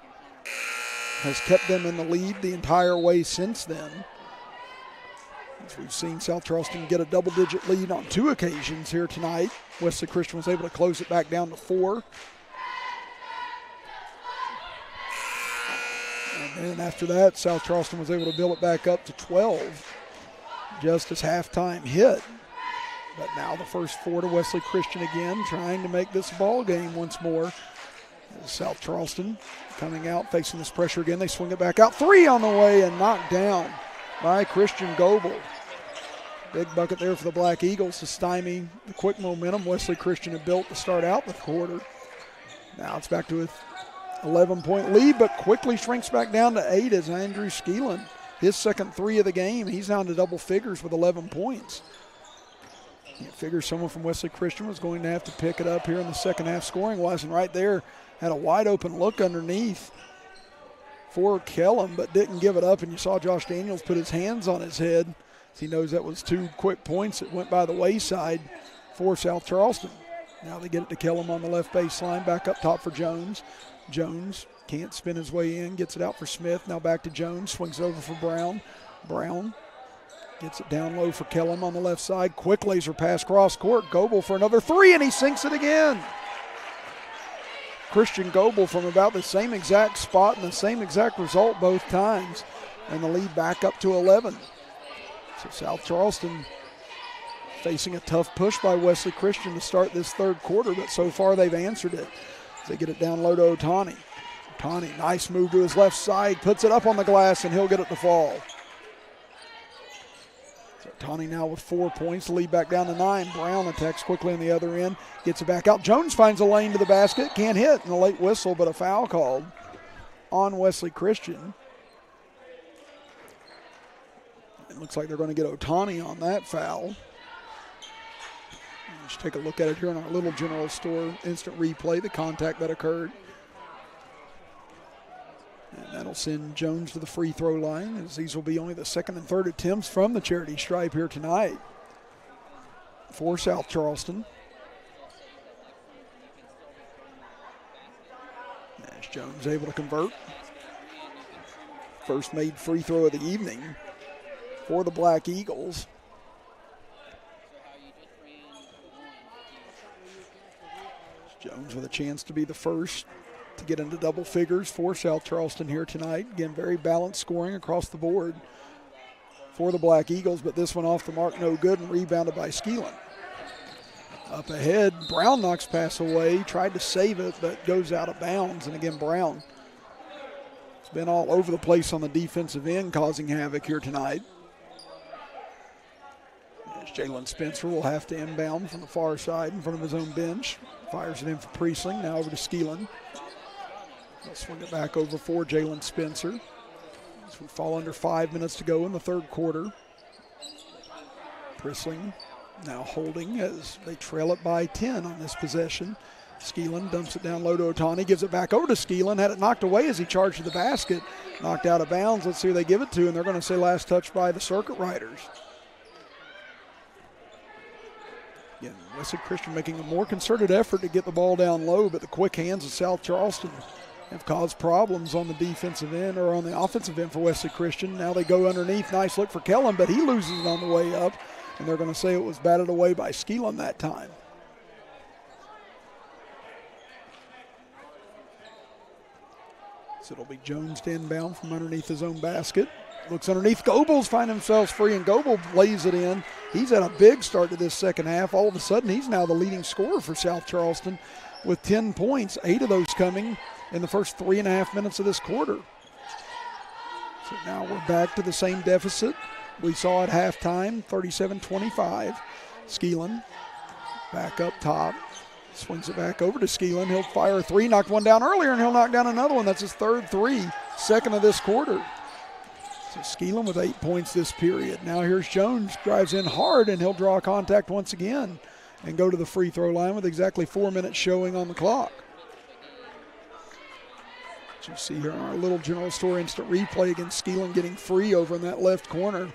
has kept them in the lead the entire way since then. As we've seen South Charleston get a double-digit lead on 2 occasions here tonight. Wesley Christian was able to close it back down to 4. And then after that, South Charleston was able to build it back up to 12 just as halftime hit. But now the first 4 to Wesley Christian again, trying to make this ball game once more. South Charleston coming out, facing this pressure again. They swing it back out. 3 on the way and knocked down by Christian Goebel. Big bucket there for the Black Eagles to stymie the quick momentum Wesley Christian had built to start out the quarter. Now it's back to an 11-point lead, but quickly shrinks back down to 8 as Andrew Skeelan, his second 3 of the game. He's down to double figures with 11 points. You figure someone from Wesley Christian was going to have to pick it up here in the second half scoring-wise, and right there had a wide-open look underneath for Kellum, but didn't give it up, and you saw Josh Daniels put his hands on his head. He knows that was 2 quick points that went by the wayside for South Charleston. Now they get it to Kellum on the left baseline, back up top for Jones. Jones can't spin his way in, gets it out for Smith. Now back to Jones, swings it over for Brown. Brown gets it down low for Kellum on the left side. Quick laser pass cross court. Goebel for another 3, and he sinks it again. Christian Goebel from about the same exact spot and the same exact result both times, and the lead back up to 11. So South Charleston facing a tough push by Wesley Christian to start this third quarter, but so far they've answered it. They get it down low to Otani. Otani, nice move to his left side, puts it up on the glass, and he'll get it to fall. So Otani now with 4 points, lead back down to 9. Brown attacks quickly on the other end, gets it back out. Jones finds a lane to the basket, can't hit, and a late whistle, but a foul called on Wesley Christian. It looks like they're going to get Otani on that foul. Let's take a look at it here in our little general store instant replay, the contact that occurred. And that'll send Jones to the free throw line, as these will be only the second and third attempts from the charity stripe here tonight for South Charleston. As Jones able to convert. First made free throw of the evening for the Black Eagles. Jones with a chance to be the first to get into double figures for South Charleston here tonight. Again, very balanced scoring across the board for the Black Eagles, but this one off the mark, no good, and rebounded by Skeelan. Up ahead, Brown knocks pass away, tried to save it, but goes out of bounds. And again, Brown has been all over the place on the defensive end, causing havoc here tonight. As Jalen Spencer will have to inbound from the far side in front of his own bench. Fires it in for Priestley, now over to Skeelan. They'll swing it back over for Jalen Spencer. As we fall under 5 minutes to go in the third quarter. Priestley now holding as they trail it by 10 on this possession. Skeelan dumps it down low to Otani, gives it back over to Skeelan, had it knocked away as he charged to the basket. Knocked out of bounds. Let's see who they give it to, and they're going to say last touch by the Circuit Riders. Again, Wesley Christian making a more concerted effort to get the ball down low, but the quick hands of South Charleston have caused problems on the defensive end or on the offensive end for Wesley Christian. Now they go underneath. Nice look for Kellum, but he loses it on the way up, and they're going to say it was batted away by Skeelan that time. So it'll be Jones to inbound from underneath his own basket. Looks underneath. Goebel's find himself free, and Goebel lays it in. He's had a big start to this second half. All of a sudden, he's now the leading scorer for South Charleston with 10 points, 8 of those coming in the first 3.5 minutes of this quarter. So now we're back to the same deficit we saw at halftime, 37-25. Skeelan back up top. Swings it back over to Skeelan. He'll fire a 3, knocked one down earlier, and he'll knock down another one. That's his third 3, second of this quarter. So Skeelan with 8 points this period. Now here's Jones, drives in hard, and he'll draw contact once again and go to the free throw line with exactly 4 minutes showing on the clock. What you see here on our Little General Store instant replay against Skeelan getting free over in that left corner.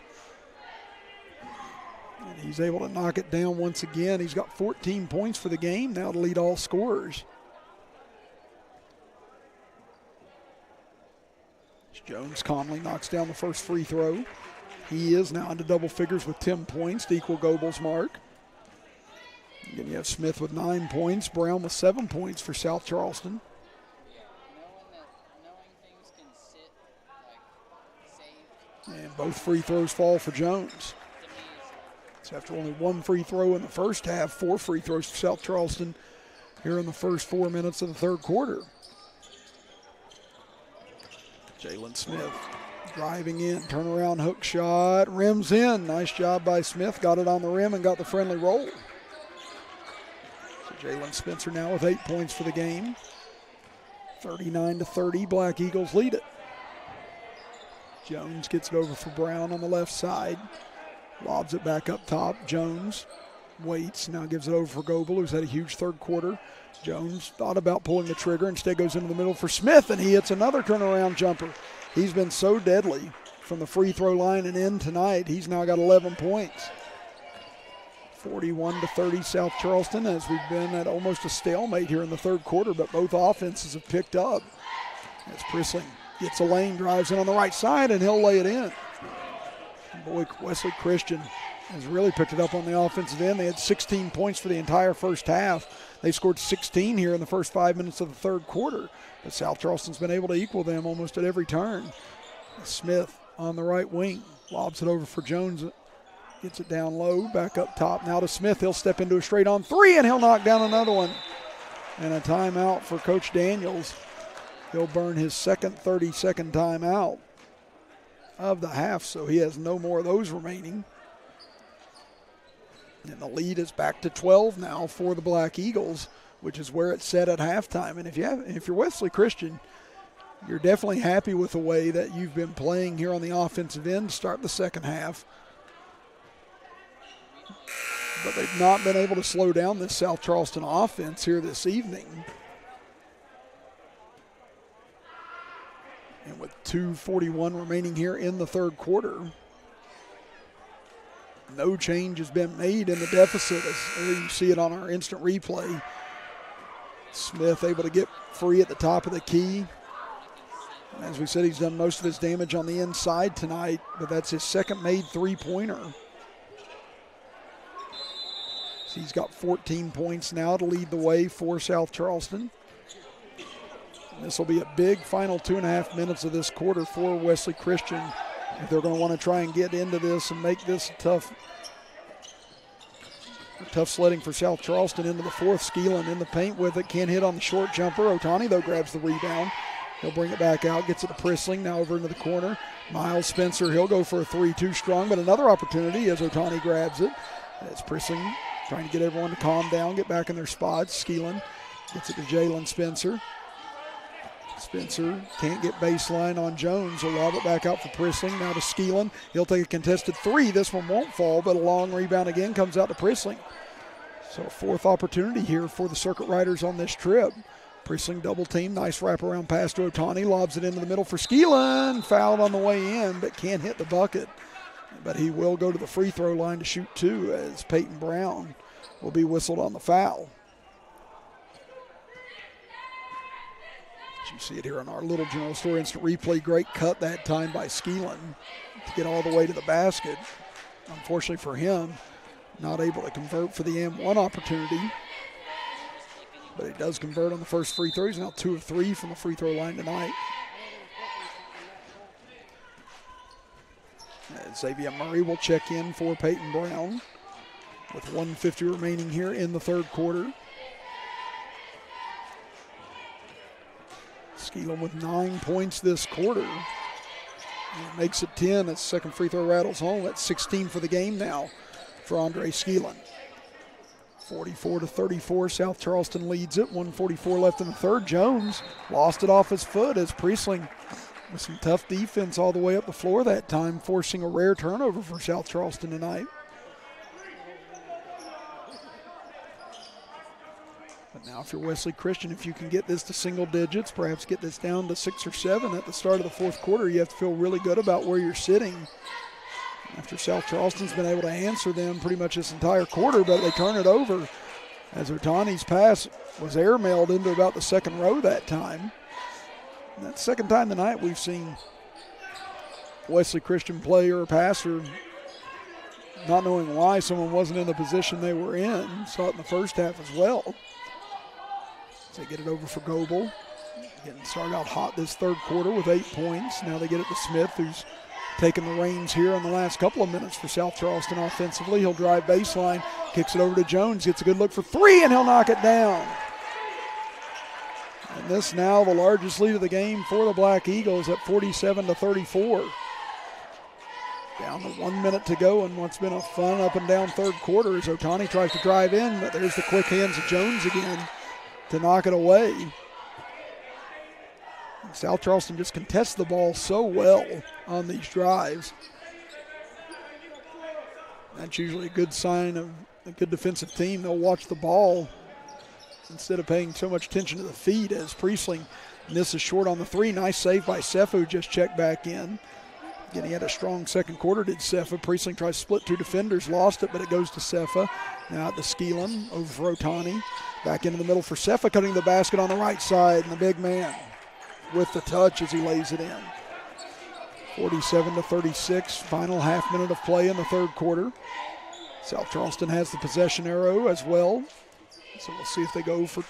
And he's able to knock it down once again. He's got 14 points for the game now to lead all scorers. Jones calmly knocks down the first free throw. He is now into double figures with 10 points to equal Goebel's mark. Again, you have Smith with 9 points, Brown with 7 points for South Charleston. And both free throws fall for Jones. So after only one free throw in the first half, 4 free throws for South Charleston here in the first 4 minutes of the third quarter. Jalen Smith driving in, turnaround hook shot, rims in. Nice job by Smith, got it on the rim and got the friendly roll. So Jalen Spencer now with 8 points for the game. 39-30, Black Eagles lead it. Jones gets it over for Brown on the left side. Lobs it back up top. Jones waits, now gives it over for Goebel, who's had a huge third quarter. Jones thought about pulling the trigger, instead goes into the middle for Smith, and he hits another turnaround jumper. He's been so deadly from the free throw line and in tonight. He's now got 11 points. 41-30 South Charleston, as we've been at almost a stalemate here in the third quarter, but both offenses have picked up. As Prissling gets a lane, drives in on the right side, and he'll lay it in. Boy, Wesley Christian has really picked it up on the offensive end. They had 16 points for the entire first half. They scored 16 here in the first 5 minutes of the third quarter. But South Charleston's been able to equal them almost at every turn. Smith on the right wing, lobs it over for Jones. Gets it down low, back up top. Now to Smith. He'll step into a straight-on three, and he'll knock down another one. And a timeout for Coach Daniels. He'll burn his second 30-second timeout of the half, so he has no more of those remaining. And the lead is back to 12 now for the Black Eagles, which is where it's set at halftime. And if you're Wesley Christian, you're definitely happy with the way that you've been playing here on the offensive end to start the second half. But they've not been able to slow down this South Charleston offense here this evening. And with 2:41 remaining here in the third quarter, no change has been made in the deficit, as you see it on our instant replay. Smith able to get free at the top of the key. And as we said, he's done most of his damage on the inside tonight, but that's his second made three-pointer. So he's got 14 points now to lead the way for South Charleston. This will be a big final 2.5 minutes of this quarter for Wesley Christian if they're going to want to try and get into this and make this tough sledding for South Charleston into the fourth. Skeelan in the paint with it, can't hit on the short jumper. Otani, though, grabs the rebound. He'll bring it back out, gets it to Prissling, now over into the corner. Miles Spencer, he'll go for a 3, too strong, but another opportunity as Otani grabs it. As Prissling trying to get everyone to calm down, get back in their spots. Skeelan gets it to Jalen Spencer. Spencer can't get baseline on Jones. He'll lob it back out for Prissling. Now to Skeelan. He'll take a contested three. This one won't fall, but a long rebound again comes out to Prissling. So a fourth opportunity here for the Circuit Riders on this trip. Prissling double team. Nice wraparound pass to Otani. Lobs it into the middle for Skeelan. Fouled on the way in, but can't hit the bucket. But he will go to the free throw line to shoot two, as Peyton Brown will be whistled on the foul. You see it here on our Little General Store instant replay. Great cut that time by Skeelan to get all the way to the basket. Unfortunately for him, not able to convert for the M1 opportunity. But he does convert on the first free throw. He's now 2 of 3 from the free throw line tonight. And Xavier Murray will check in for Peyton Brown with 1:50 remaining here in the third quarter. Skeelan with 9 points this quarter. And makes it 10 as second free throw rattles home. That's 16 for the game now for Andre Skeelan. 44-34, South Charleston leads it. 1:44 left in the third. Jones lost it off his foot as Prissling with some tough defense all the way up the floor that time, forcing a rare turnover for South Charleston tonight. But now if you're Wesley Christian, if you can get this to single digits, perhaps get this down to 6 or 7 at the start of the fourth quarter, you have to feel really good about where you're sitting. After South Charleston's been able to answer them pretty much this entire quarter, but they turn it over as Otani's pass was airmailed into about the second row that time. And that's the second time tonight we've seen Wesley Christian player or passer not knowing why someone wasn't in the position they were in. Saw it in the first half as well. So they get it over for Goebel. Getting started out hot this third quarter with 8 points. Now they get it to Smith, who's taking the reins here in the last couple of minutes for South Charleston offensively. He'll drive baseline, kicks it over to Jones, gets a good look for 3, and he'll knock it down. And this now the largest lead of the game for the Black Eagles at 47-34. Down to 1 minute to go in what's been a fun up and down third quarter as Otani tries to drive in, but there's the quick hands of Jones again to knock it away. And South Charleston just contests the ball so well on these drives. That's usually a good sign of a good defensive team. They'll watch the ball instead of paying so much attention to the feed as Priestling misses short on the 3. Nice save by Sefa, who just checked back in. Again, he had a strong second quarter, did Sefa. Priestling tries to split 2 defenders, lost it, but it goes to Sefa. Now to Skeelan, over for Otani. Back into the middle for Sefa, cutting the basket on the right side, and the big man with the touch as he lays it in. 47-36, final half minute of play in the third quarter. South Charleston has the possession arrow as well. So we'll see if they go for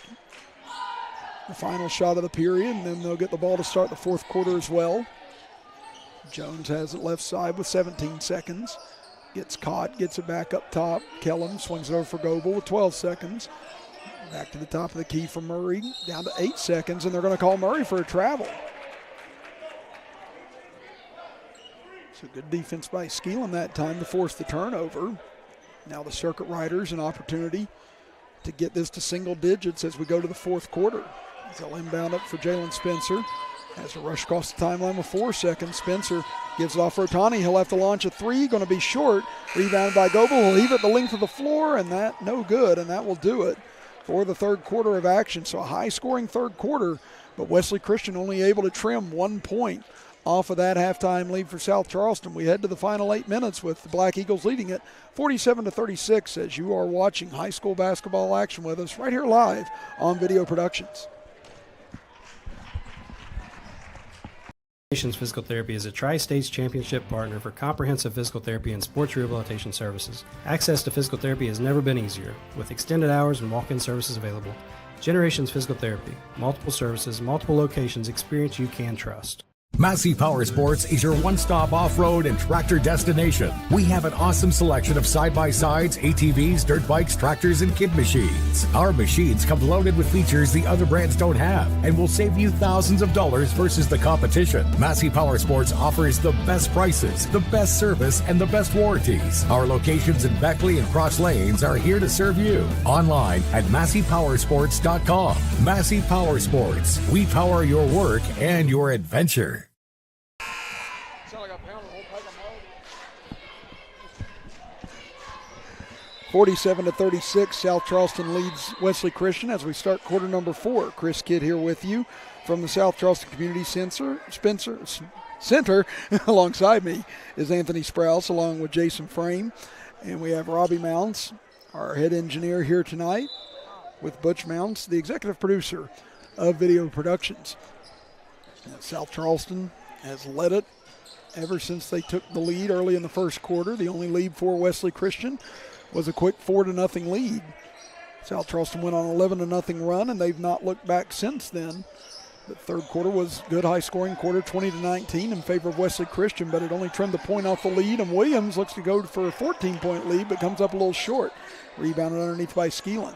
the final shot of the period, and then they'll get the ball to start the fourth quarter as well. Jones has it left side with 17 seconds. Gets caught, gets it back up top. Kellum swings it over for Goebel with 12 seconds. Back to the top of the key for Murray, down to 8 seconds, and they're going to call Murray for a travel. So good defense by Skeelan that time to force the turnover. Now the Circuit Riders an opportunity to get this to single digits as we go to the fourth quarter. They'll inbound up for Jalen Spencer. Has a rush across the timeline with 4 seconds. Spencer gives it off for Otani. He'll have to launch a 3, going to be short. Rebounded by Goebel. He'll leave it the length of the floor, and that no good, and that will do it for the third quarter of action. So a high-scoring third quarter, but Wesley Christian only able to trim 1 point off of that halftime lead for South Charleston. We head to the final 8 minutes with the Black Eagles leading it 47-36 as you are watching high school basketball action with us right here live on Video Productions. Physical Therapy is a Tri-States Championship partner for comprehensive physical therapy and sports rehabilitation services. Access to physical therapy has never been easier, with extended hours and walk-in services available. Generations Physical Therapy, multiple services, multiple locations, experience you can trust. Massey Power Sports is your one-stop off-road and tractor destination. We have an awesome selection of side-by-sides, ATVs, dirt bikes, tractors, and kid machines. Our machines come loaded with features the other brands don't have and will save you thousands of dollars versus the competition. Massey Power Sports offers the best prices, the best service, and the best warranties. Our locations in Beckley and Cross Lanes are here to serve you. Online at MasseyPowersports.com. Massey Power Sports. We power your work and your adventure. 47-36, South Charleston leads Wesley Christian as we start quarter number 4. Chris Kidd here with you from the South Charleston Community Center. Alongside me is Anthony Sprouse along with Jason Frame. And we have Robbie Mounts, our head engineer here tonight, with Butch Mounts, the executive producer of Video Productions. And South Charleston has led it ever since they took the lead early in the first quarter. The only lead for Wesley Christian was a quick 4-0 lead. South Charleston went on an 11-0 run, and they've not looked back since then. The third quarter was good high-scoring quarter, 20-19 in favor of Wesley Christian, but it only trimmed a point off the lead, and Williams looks to go for a 14-point lead, but comes up a little short. Rebounded underneath by Skeelan.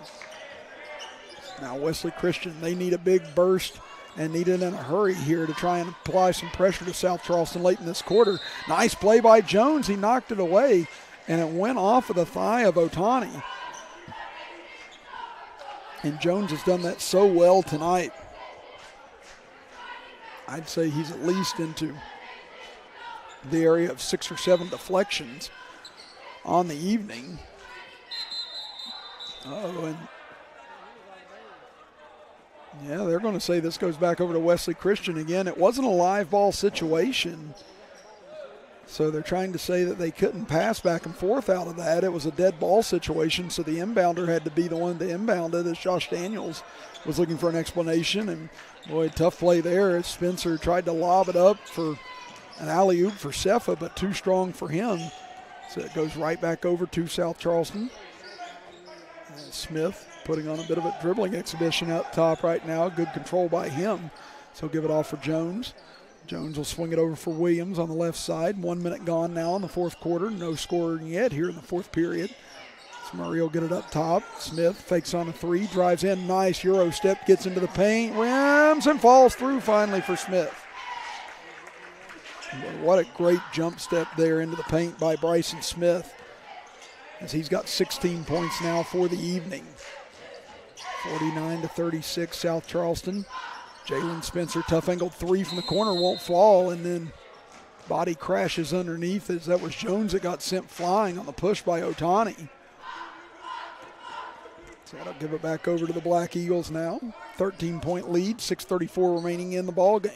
Now Wesley Christian, they need a big burst and need it in a hurry here to try and apply some pressure to South Charleston late in this quarter. Nice play by Jones. He knocked it away, and it went off of the thigh of Otani. And Jones has done that so well tonight. I'd say he's at least into the area of 6 or 7 deflections on the evening. Oh, and Yeah, they're going to say this goes back over to Wesley Christian again. It wasn't a live ball situation, so they're trying to say that they couldn't pass back and forth out of that. It was a dead ball situation, so the inbounder had to be the one to inbound it, as Josh Daniels was looking for an explanation. And, boy, tough play there as Spencer tried to lob it up for an alley-oop for Cefa, but too strong for him. So it goes right back over to South Charleston. And Smith putting on a bit of a dribbling exhibition out top right now. Good control by him. So he'll give it off for Jones. Jones will swing it over for Williams on the left side. 1 minute gone now in the fourth quarter. No scoring yet here in the fourth period. So Murray will get it up top. Smith fakes on a three, drives in. Nice Euro step, gets into the paint, rims, and falls through finally for Smith. What a great jump step there into the paint by Bryson Smith, as he's got 16 points now for the evening. 49-36 South Charleston. Jalen Spencer, tough angled three from the corner, won't fall, and then body crashes underneath, as that was Jones that got sent flying on the push by Otani. So that'll give it back over to the Black Eagles now. 13-point lead, 6:34 remaining in the ball game.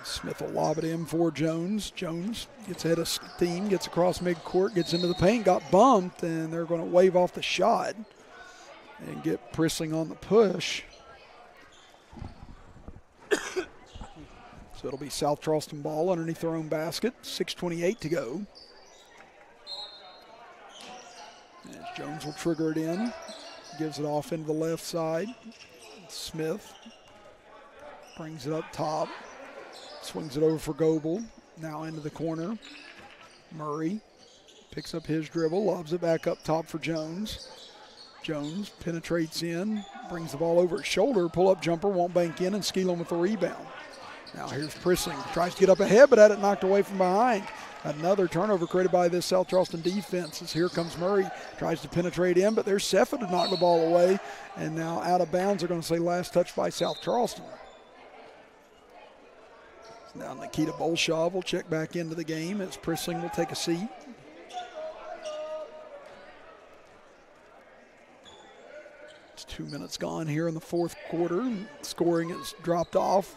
Smith will lob it in for Jones. Jones gets ahead of steam, gets across midcourt, gets into the paint, got bumped, and they're going to wave off the shot and get Prissling on the push. So it'll be South Charleston ball underneath their own basket. 6:28 to go. As Jones will trigger it in, gives it off into the left side. Smith brings it up top. Swings it over for Goebel. Now into the corner. Murray picks up his dribble, lobs it back up top for Jones. Jones penetrates in, brings the ball over his shoulder, pull-up jumper, won't bank in, and Skeelan with the rebound. Now here's Prissling. Tries to get up ahead, but had it knocked away from behind. Another turnover created by this South Charleston defense, as here comes Murray. Tries to penetrate in, but there's Cefa to knock the ball away. And now out of bounds, they're going to say last touch by South Charleston. Now Nikita Bolshov will check back into the game as Prissling will take a seat. It's 2 minutes gone here in the fourth quarter. Scoring has dropped off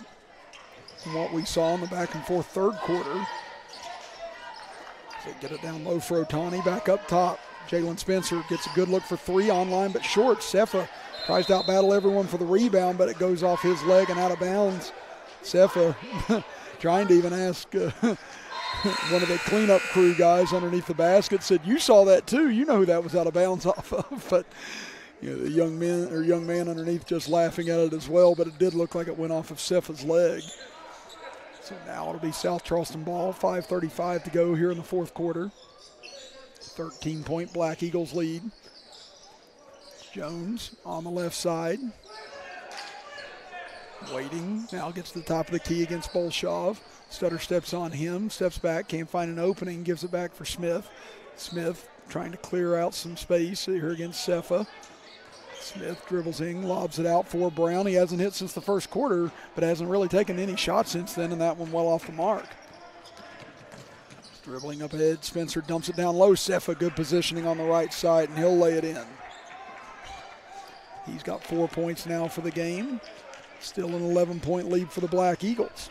from what we saw in the back and forth third quarter. So get it down low for Otani, back up top. Jalen Spencer gets a good look for three, online but short. Cefa tries to outbattle everyone for the rebound, but it goes off his leg and out of bounds. Cefa trying to even ask one of the cleanup crew guys underneath the basket, said, "You saw that too. You know who that was out of bounds off of." But the young man underneath just laughing at it as well. But it did look like it went off of Cefa's leg. So now it'll be South Charleston ball. 5:35 to go here in the fourth quarter. 13-point Black Eagles lead. Jones on the left side. Waiting, now gets to the top of the key against Bolshov. Stutter steps on him, steps back, can't find an opening, gives it back for Smith. Smith trying to clear out some space here against Cefa. Smith dribbles in, lobs it out for Brown. He hasn't hit since the first quarter, but hasn't really taken any shots since then, and that one well off the mark. Dribbling up ahead, Spencer dumps it down low. Cefa, good positioning on the right side, and he'll lay it in. He's got 4 points now for the game. Still an 11-point lead for the Black Eagles.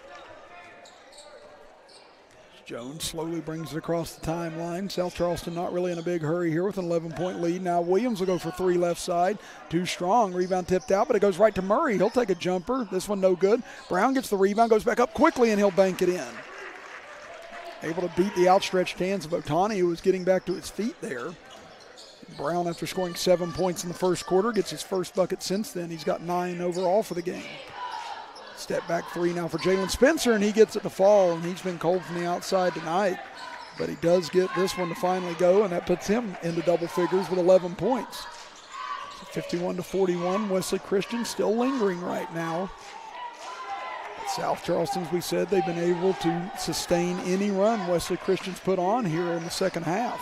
Jones slowly brings it across the timeline. South Charleston not really in a big hurry here with an 11-point lead. Now Williams will go for three left side. Too strong. Rebound tipped out, but it goes right to Murray. He'll take a jumper. This one no good. Brown gets the rebound, goes back up quickly, and he'll bank it in. Able to beat the outstretched hands of Otani, who was getting back to his feet there. Brown, after scoring 7 points in the first quarter, gets his first bucket since then. He's got 9 overall for the game. Step back three now for Jalen Spencer, and he gets it to fall, and he's been cold from the outside tonight. But he does get this one to finally go, and that puts him into double figures with 11 points. 51-41, Wesley Christian still lingering right now. South Charleston, as we said, they've been able to sustain any run Wesley Christian's put on here in the second half.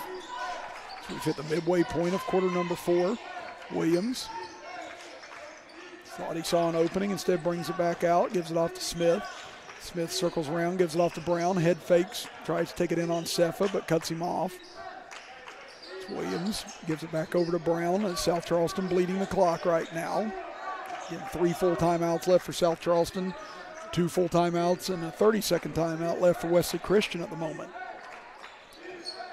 So we've hit the midway point of quarter number 4. Williams thought he saw an opening, instead brings it back out, gives it off to Smith. Smith circles around, gives it off to Brown, head fakes, tries to take it in on Cefa, but cuts him off. Williams gives it back over to Brown as South Charleston bleeding the clock right now. Getting 3 full timeouts left for South Charleston, 2 full timeouts and a 30-second timeout left for Wesley Christian at the moment.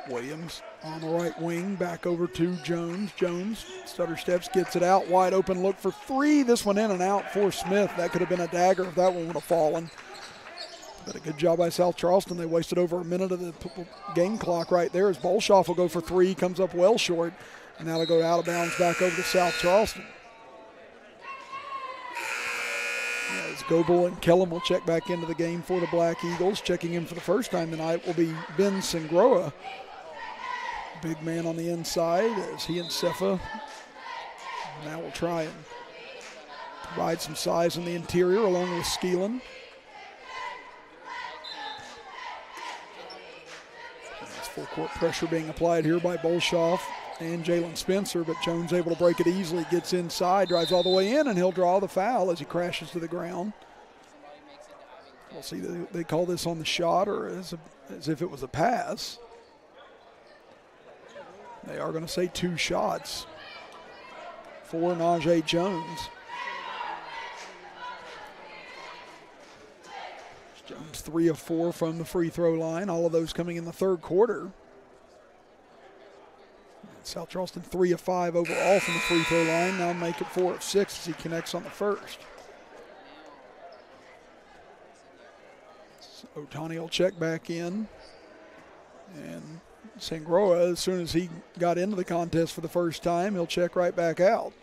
Williams on the right wing, back over to Jones. Jones stutter steps, gets it out, wide open look for 3. This one in and out for Smith. That could have been a dagger if that one would have fallen. But a good job by South Charleston. They wasted over a minute of the game clock right there as Bolshoff will go for 3, comes up well short, and now to go out of bounds back over to South Charleston. As Goebel and Kellum will check back into the game for the Black Eagles. Checking in for the first time tonight will be Ben Sengroa. Big man on the inside as he and Cefa now will try and provide some size in the interior along with Skeelan. There's full court pressure being applied here by Bolshoff and Jalen Spencer, but Jones able to break it easily, gets inside, drives all the way in, and he'll draw the foul as he crashes to the ground. We'll see, they call this on the shot or as if it was a pass. They are going to say 2 shots for Najee Jones. Jones 3 of 4 from the free throw line, all of those coming in the third quarter. South Charleston 3 of 5 overall from the free throw line, now make it 4 of 6 as he connects on the first. So Otani will check back in, and Sengroa, as soon as he got into the contest for the first time, he'll check right back out.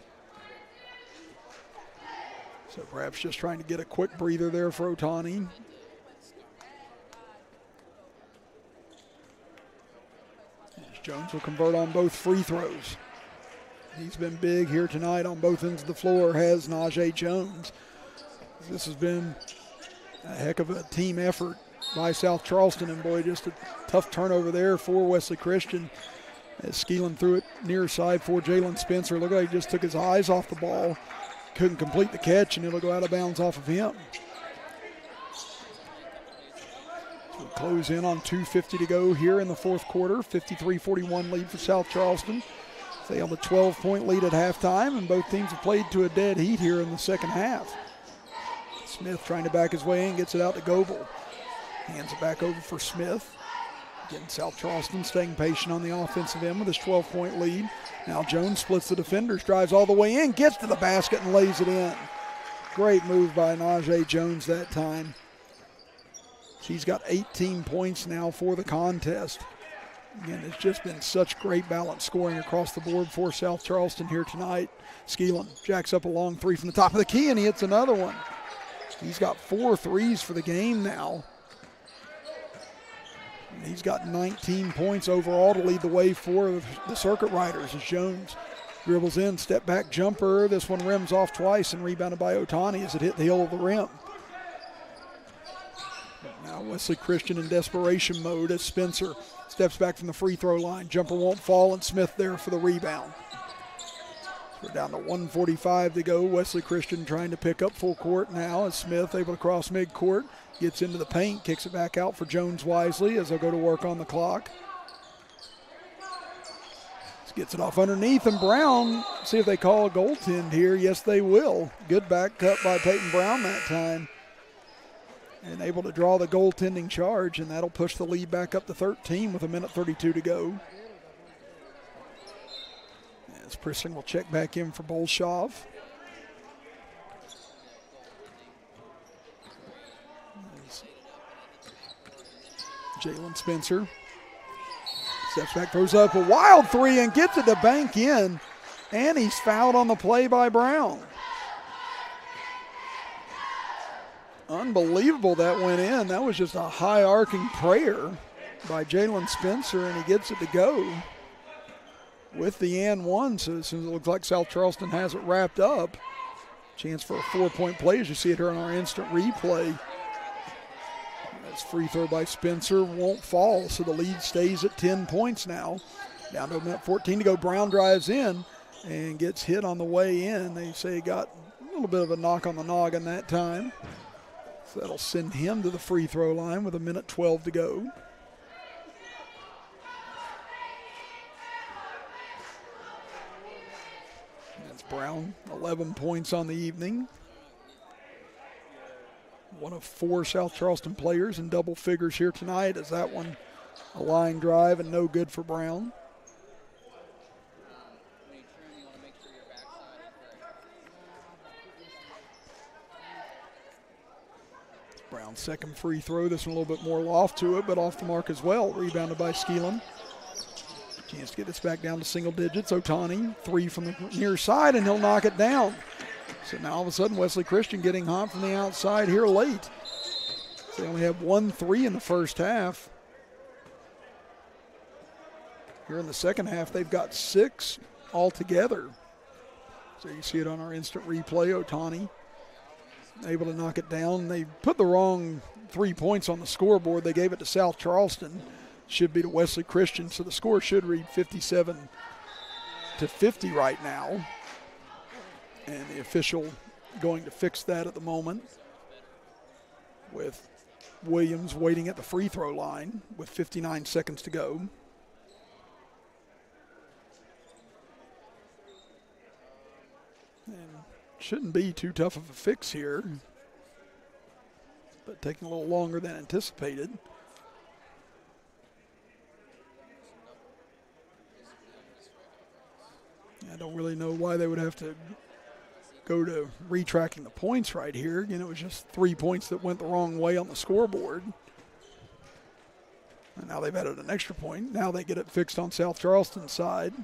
So perhaps just trying to get a quick breather there for Otani. Jones will convert on both free throws. He's been big here tonight on both ends of the floor, has Najee Jones. This has been a heck of a team effort by South Charleston, and boy, just a tough turnover there for Wesley Christian as Skeelan threw it near side for Jalen Spencer. Look like he just took his eyes off the ball, couldn't complete the catch, and it'll go out of bounds off of him. So we'll close in on 2:50 to go here in the fourth quarter. 53-41 lead for South Charleston. They held a 12-point lead at halftime, and both teams have played to a dead heat here in the second half. Smith trying to back his way in, gets it out to Goebel. Hands it back over for Smith. Again, South Charleston staying patient on the offensive end with his 12-point lead. Now Jones splits the defenders, drives all the way in, gets to the basket and lays it in. Great move by Najee Jones that time. He's got 18 points now for the contest. Again, it's just been such great balanced scoring across the board for South Charleston here tonight. Skeelan jacks up a long 3 from the top of the key, and he hits another one. He's got 4 threes for the game now. He's got 19 points overall to lead the way for the Circuit Riders as Jones dribbles in, step back jumper. This one rims off twice and rebounded by Otani as it hit the heel of the rim. Now Wesley Christian in desperation mode as Spencer steps back from the free throw line. Jumper won't fall, and Smith there for the rebound. We're down to 1:45 to go. Wesley Christian trying to pick up full court now as Smith able to cross midcourt. Gets into the paint, kicks it back out for Jones wisely as they'll go to work on the clock. Gets it off underneath, and Brown, see if they call a goaltend here. Yes, they will. Good back cut by Peyton Brown that time. And able to draw the goaltending charge, and that'll push the lead back up to 13 with 1:32 to go. As Priston will check back in for Bolshoff. Jalen Spencer steps back, throws up a wild 3 and gets it to bank in, and he's fouled on the play by Brown. Unbelievable that went in. That was just a high arcing prayer by Jalen Spencer, and he gets it to go with the and one. So as soon as it looks like South Charleston has it wrapped up, chance for a 4-point play as you see it here on our instant replay. Free throw by Spencer won't fall, so the lead stays at 10 points now. Down to a minute 14 to go. Brown drives in and gets hit on the way in. They say he got a little bit of a knock on the noggin that time. So that'll send him to the free throw line with 1:12 to go. Brown, 11 points on the evening. One of 4 South Charleston players in double figures here tonight, as that one a line drive and no good for Brown. Brown's second free throw. This one a little bit more loft to it, but off the mark as well. Rebounded by Skeelan. Chance to get this back down to single digits. Otani, 3 from the near side, and he'll knock it down. So now all of a sudden, Wesley Christian getting hot from the outside here late. So they only have 1 3 in the first half. Here in the second half, they've got 6 altogether. So you see it on our instant replay. Otani able to knock it down. They put the wrong 3 points on the scoreboard. They gave it to South Charleston. Should be to Wesley Christian. So the score should read 57-50 right now. And the official going to fix that at the moment, with Williams waiting at the free throw line with 59 seconds to go. And shouldn't be too tough of a fix here, but taking a little longer than anticipated. I don't really know why they would have to go to retracking the points right here. Again, it was just 3 points that went the wrong way on the scoreboard. And now they've added an extra point. Now they get it fixed on South Charleston's side.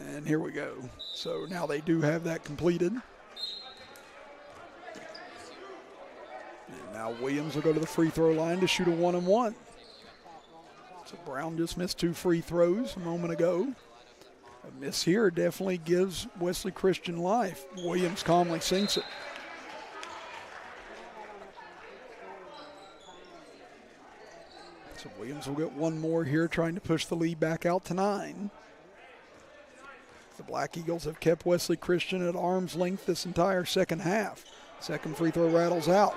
And here we go. So now they do have that completed. And now Williams will go to the free throw line to shoot a 1-and-1. So Brown just missed 2 free throws a moment ago. A miss here definitely gives Wesley Christian life. Williams calmly sinks it. So Williams will get 1 more here, trying to push the lead back out to 9. The Black Eagles have kept Wesley Christian at arm's length this entire second half. Second free throw rattles out.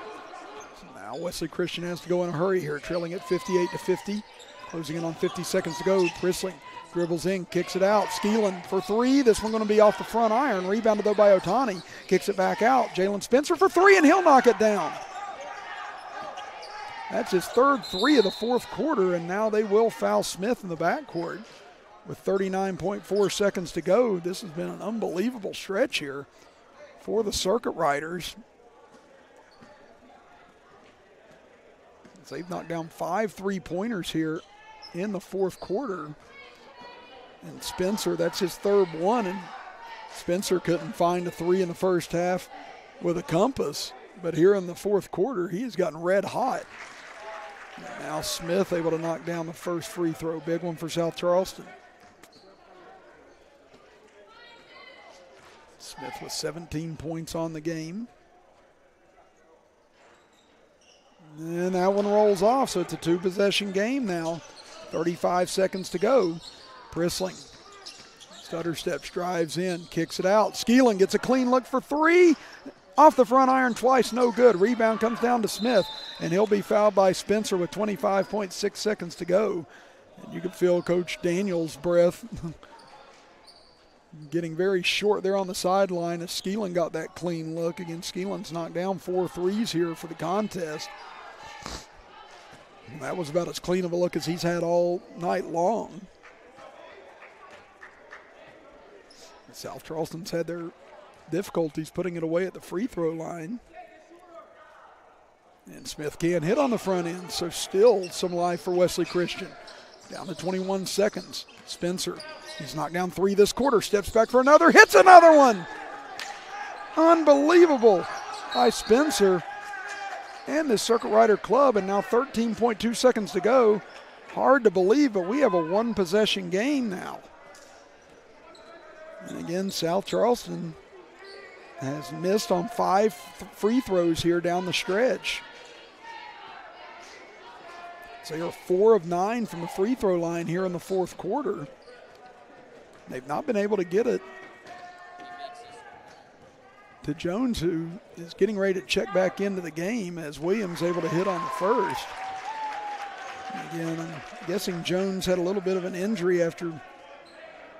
So now Wesley Christian has to go in a hurry here, trailing at 58-50. Closing in on 50 seconds to go. Prisling dribbles in, kicks it out. Skeelan for 3. This one going to be off the front iron. Rebounded though by Otani. Kicks it back out. Jalen Spencer for 3, and he'll knock it down. That's his 3rd 3 of the 4th quarter, and now they will foul Smith in the backcourt with 39.4 seconds to go. This has been an unbelievable stretch here for the Circuit Riders. They've knocked down 5 3-pointers here in the 4th quarter. And Spencer, that's his 3rd one, and Spencer couldn't find a 3 in the first half with a compass. But here in the 4th quarter, he has gotten red hot. And now Smith able to knock down the first free throw. Big one for South Charleston. Smith with 17 points on the game. And that one rolls off, so it's a 2-possession game now. 35 seconds to go. Prisling stutter steps, drives in, kicks it out. Skeelan gets a clean look for 3. Off the front iron twice, no good. Rebound comes down to Smith, and he'll be fouled by Spencer with 25.6 seconds to go. And you can feel Coach Daniels' breath getting very short there on the sideline as Skeelan got that clean look. Again, Skeelan's knocked down 4 threes here for the contest. And that was about as clean of a look as he's had all night long. South Charleston's had their difficulties putting it away at the free throw line. And Smith can't hit on the front end, so still some life for Wesley Christian. Down to 21 seconds. Spencer, he's knocked down 3 this quarter, steps back for another, hits another one. Unbelievable by Spencer and the Circuit Rider Club, and now 13.2 seconds to go. Hard to believe, but we have a 1-possession game now. And again, South Charleston has missed on 5 free throws here down the stretch. So they're 4 of 9 from the free throw line here in the 4th quarter. They've not been able to get it to Jones, who is getting ready to check back into the game, as Williams able to hit on the first. And again, I'm guessing Jones had a little bit of an injury after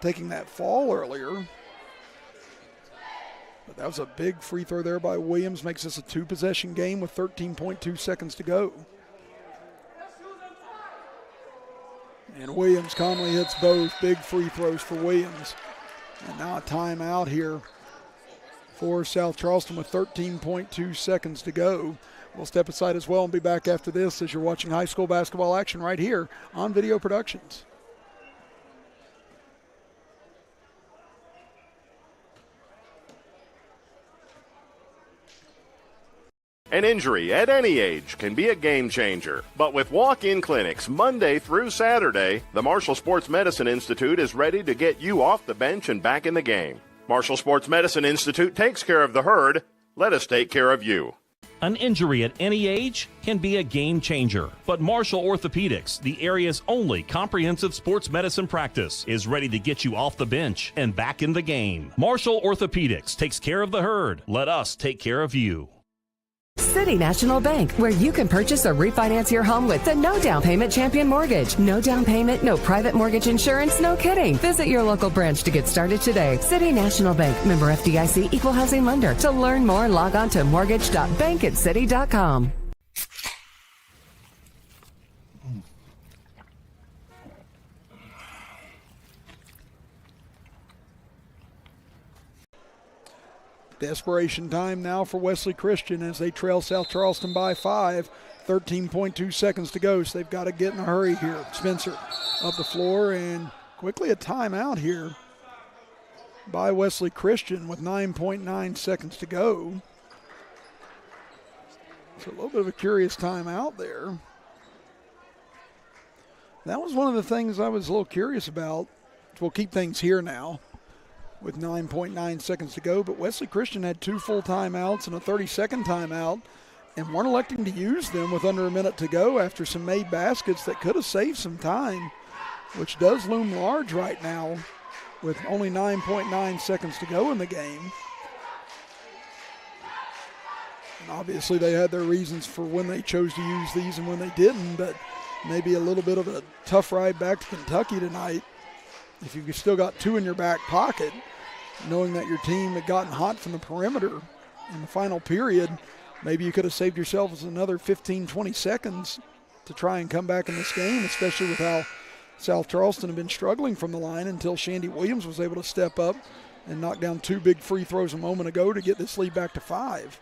taking that fall earlier. But that was a big free throw there by Williams. Makes this a 2-possession game with 13.2 seconds to go. And Williams calmly hits both. Big free throws for Williams. And now a timeout here for South Charleston with 13.2 seconds to go. We'll step aside as well and be back after this as you're watching high school basketball action right here on Video Productions. An injury at any age can be a game changer. But with walk-in clinics Monday through Saturday, the Marshall Sports Medicine Institute is ready to get you off the bench and back in the game. Marshall Sports Medicine Institute takes care of the herd. Let us take care of you. An injury at any age can be a game changer. But Marshall Orthopedics, the area's only comprehensive sports medicine practice, is ready to get you off the bench and back in the game. Marshall Orthopedics takes care of the herd. Let us take care of you. City National Bank, where you can purchase or refinance your home with the no down payment champion mortgage. No down payment, no private mortgage insurance, no kidding. Visit your local branch to get started today. City National Bank, member FDIC, equal housing lender. To learn more, log on to mortgage.bankatcity.com. Desperation time now for Wesley Christian as they trail South Charleston by 5. 13.2 seconds to go, so they've got to get in a hurry here. Spencer up the floor, and quickly a timeout here by Wesley Christian with 9.9 seconds to go. So a little bit of a curious timeout there. That was one of the things I was a little curious about. We'll keep things here now with 9.9 seconds to go, but Wesley Christian had 2 full timeouts and a 30-second timeout and weren't electing to use them with under a minute to go after some made baskets that could have saved some time, which does loom large right now with only 9.9 seconds to go in the game. And obviously they had their reasons for when they chose to use these and when they didn't, but maybe a little bit of a tough ride back to Kentucky tonight. If you've still got 2 in your back pocket, knowing that your team had gotten hot from the perimeter in the final period, maybe you could have saved yourselves another 15, 20 seconds to try and come back in this game, especially with how South Charleston had been struggling from the line until Shandy Williams was able to step up and knock down 2 big free throws a moment ago to get this lead back to 5.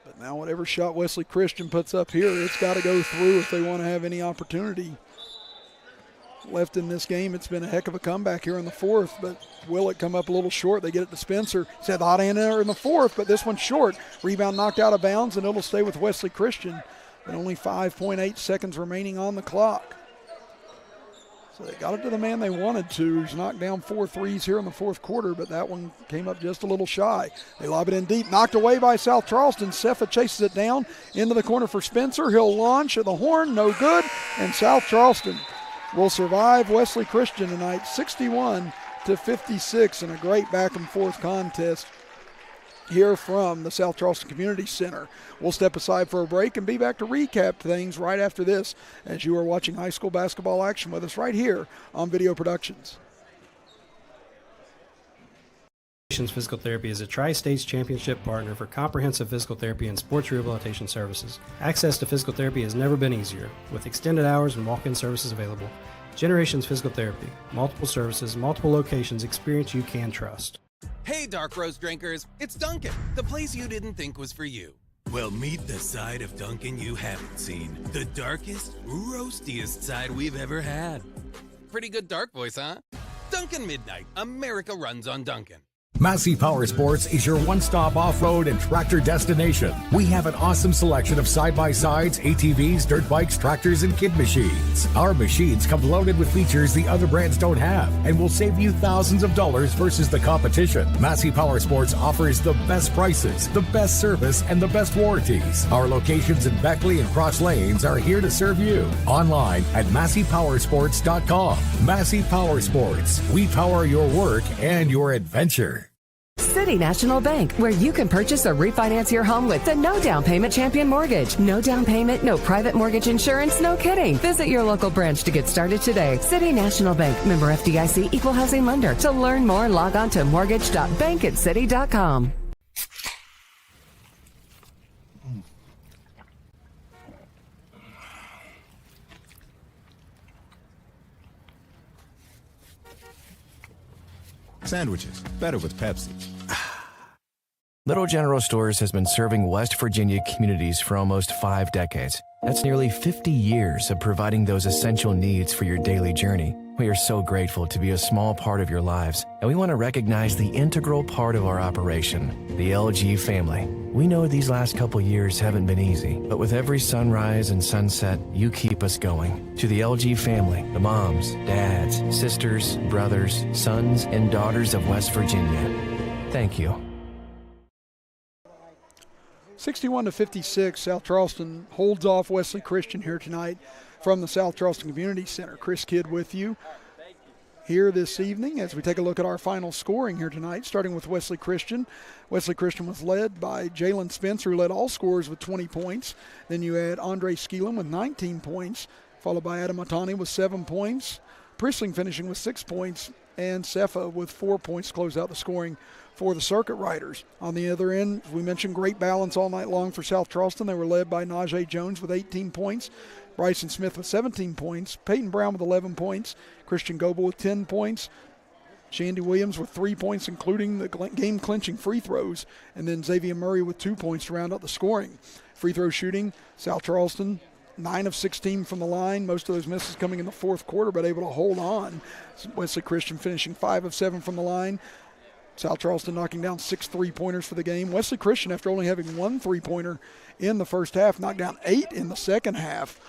But now whatever shot Wesley Christian puts up here, it's got to go through if they want to have any opportunity left in this game. It's been a heck of a comeback here in the fourth, but will it come up a little short? They get it to Spencer. He's had the hot hand in the fourth, but this one's short. Rebound knocked out of bounds, and it'll stay with Wesley Christian. And only 5.8 seconds remaining on the clock. So they got it to the man they wanted to. He's knocked down 4 threes here in the fourth quarter, but that one came up just a little shy. They lob it in deep, knocked away by South Charleston. Cefa chases it down into the corner for Spencer. He'll launch at the horn, no good, and South Charleston will survive Wesley Christian tonight, 61-56, in a great back and forth contest here from the South Charleston Community Center. We'll step aside for a break and be back to recap things right after this as you are watching high school basketball action with us right here on Video Productions. Physical Therapy is a Tri-States Championship partner for comprehensive physical therapy and sports rehabilitation services. Access to physical therapy has never been easier, with extended hours and walk-in services available. Generations Physical Therapy, multiple services, multiple locations, experience you can trust. Hey, Dark Roast drinkers, it's Dunkin', the place you didn't think was for you. Well, meet the side of Dunkin' you haven't seen. The darkest, roastiest side we've ever had. Pretty good dark voice, huh? Dunkin' Midnight, America runs on Dunkin'. Massey Power Sports is your one-stop off-road and tractor destination. We have an awesome selection of side-by-sides, ATVs, dirt bikes, tractors, and kid machines. Our machines come loaded with features the other brands don't have and will save you thousands of dollars versus the competition. Massey Power Sports offers the best prices, the best service, and the best warranties. Our locations in Beckley and Cross Lanes are here to serve you. Online at MasseyPowersports.com. Massey Power Sports. We power your work and your adventure. City National Bank, where you can purchase or refinance your home with the no down payment champion mortgage. No down payment, no private mortgage insurance, no kidding. Visit your local branch to get started today. City National Bank, member FDIC, equal housing lender. To learn more, log on to mortgage.bankatcity.com. Sandwiches, better with Pepsi. Little General Stores has been serving West Virginia communities for almost 5 decades. That's nearly 50 years of providing those essential needs for your daily journey. We are so grateful to be a small part of your lives, and we want to recognize the integral part of our operation, the LG family. We know these last couple years haven't been easy, but with every sunrise and sunset, you keep us going. To the LG family, the moms, dads, sisters, brothers, sons, and daughters of West Virginia, thank you. 61-56, South Charleston holds off Wesley Christian here tonight from the South Charleston Community Center. Chris Kidd with you here this evening as we take a look at our final scoring here tonight, starting with Wesley Christian. Wesley Christian was led by Jalen Spencer, who led all scorers with 20 points. Then you had Andre Skeelan with 19 points, followed by Adam Matani with 7 points. Prisling finishing with 6 points, and Cefa with 4 points to close out the scoring for the Circuit Riders. On the other end, we mentioned great balance all night long for South Charleston. They were led by Najee Jones with 18 points, Bryson Smith with 17 points, Peyton Brown with 11 points, Christian Goebel with 10 points, Shandy Williams with 3 points, including the game-clinching free throws, and then Xavier Murray with 2 points to round out the scoring. Free throw shooting, South Charleston 9 of 16 from the line, most of those misses coming in the fourth quarter, but able to hold on. Wesley Christian finishing 5 of 7 from the line. South Charleston knocking down 6 3-pointers for the game. Wesley Christian, after only having 1 3-pointer in the first half, knocked down 8 in the second half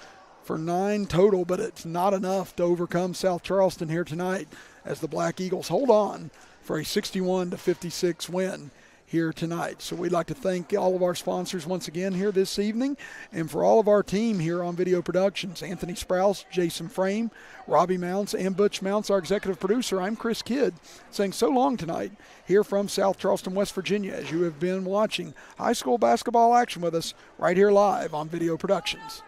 for 9 total, but it's not enough to overcome South Charleston here tonight as the Black Eagles hold on for a 61-56 win here tonight. So we'd like to thank all of our sponsors once again here this evening, and for all of our team here on Video Productions, Anthony Sprouse, Jason Frame, Robbie Mounts, and Butch Mounts, our executive producer. I'm Chris Kidd, saying so long tonight here from South Charleston, West Virginia, as you have been watching high school basketball action with us right here live on Video Productions.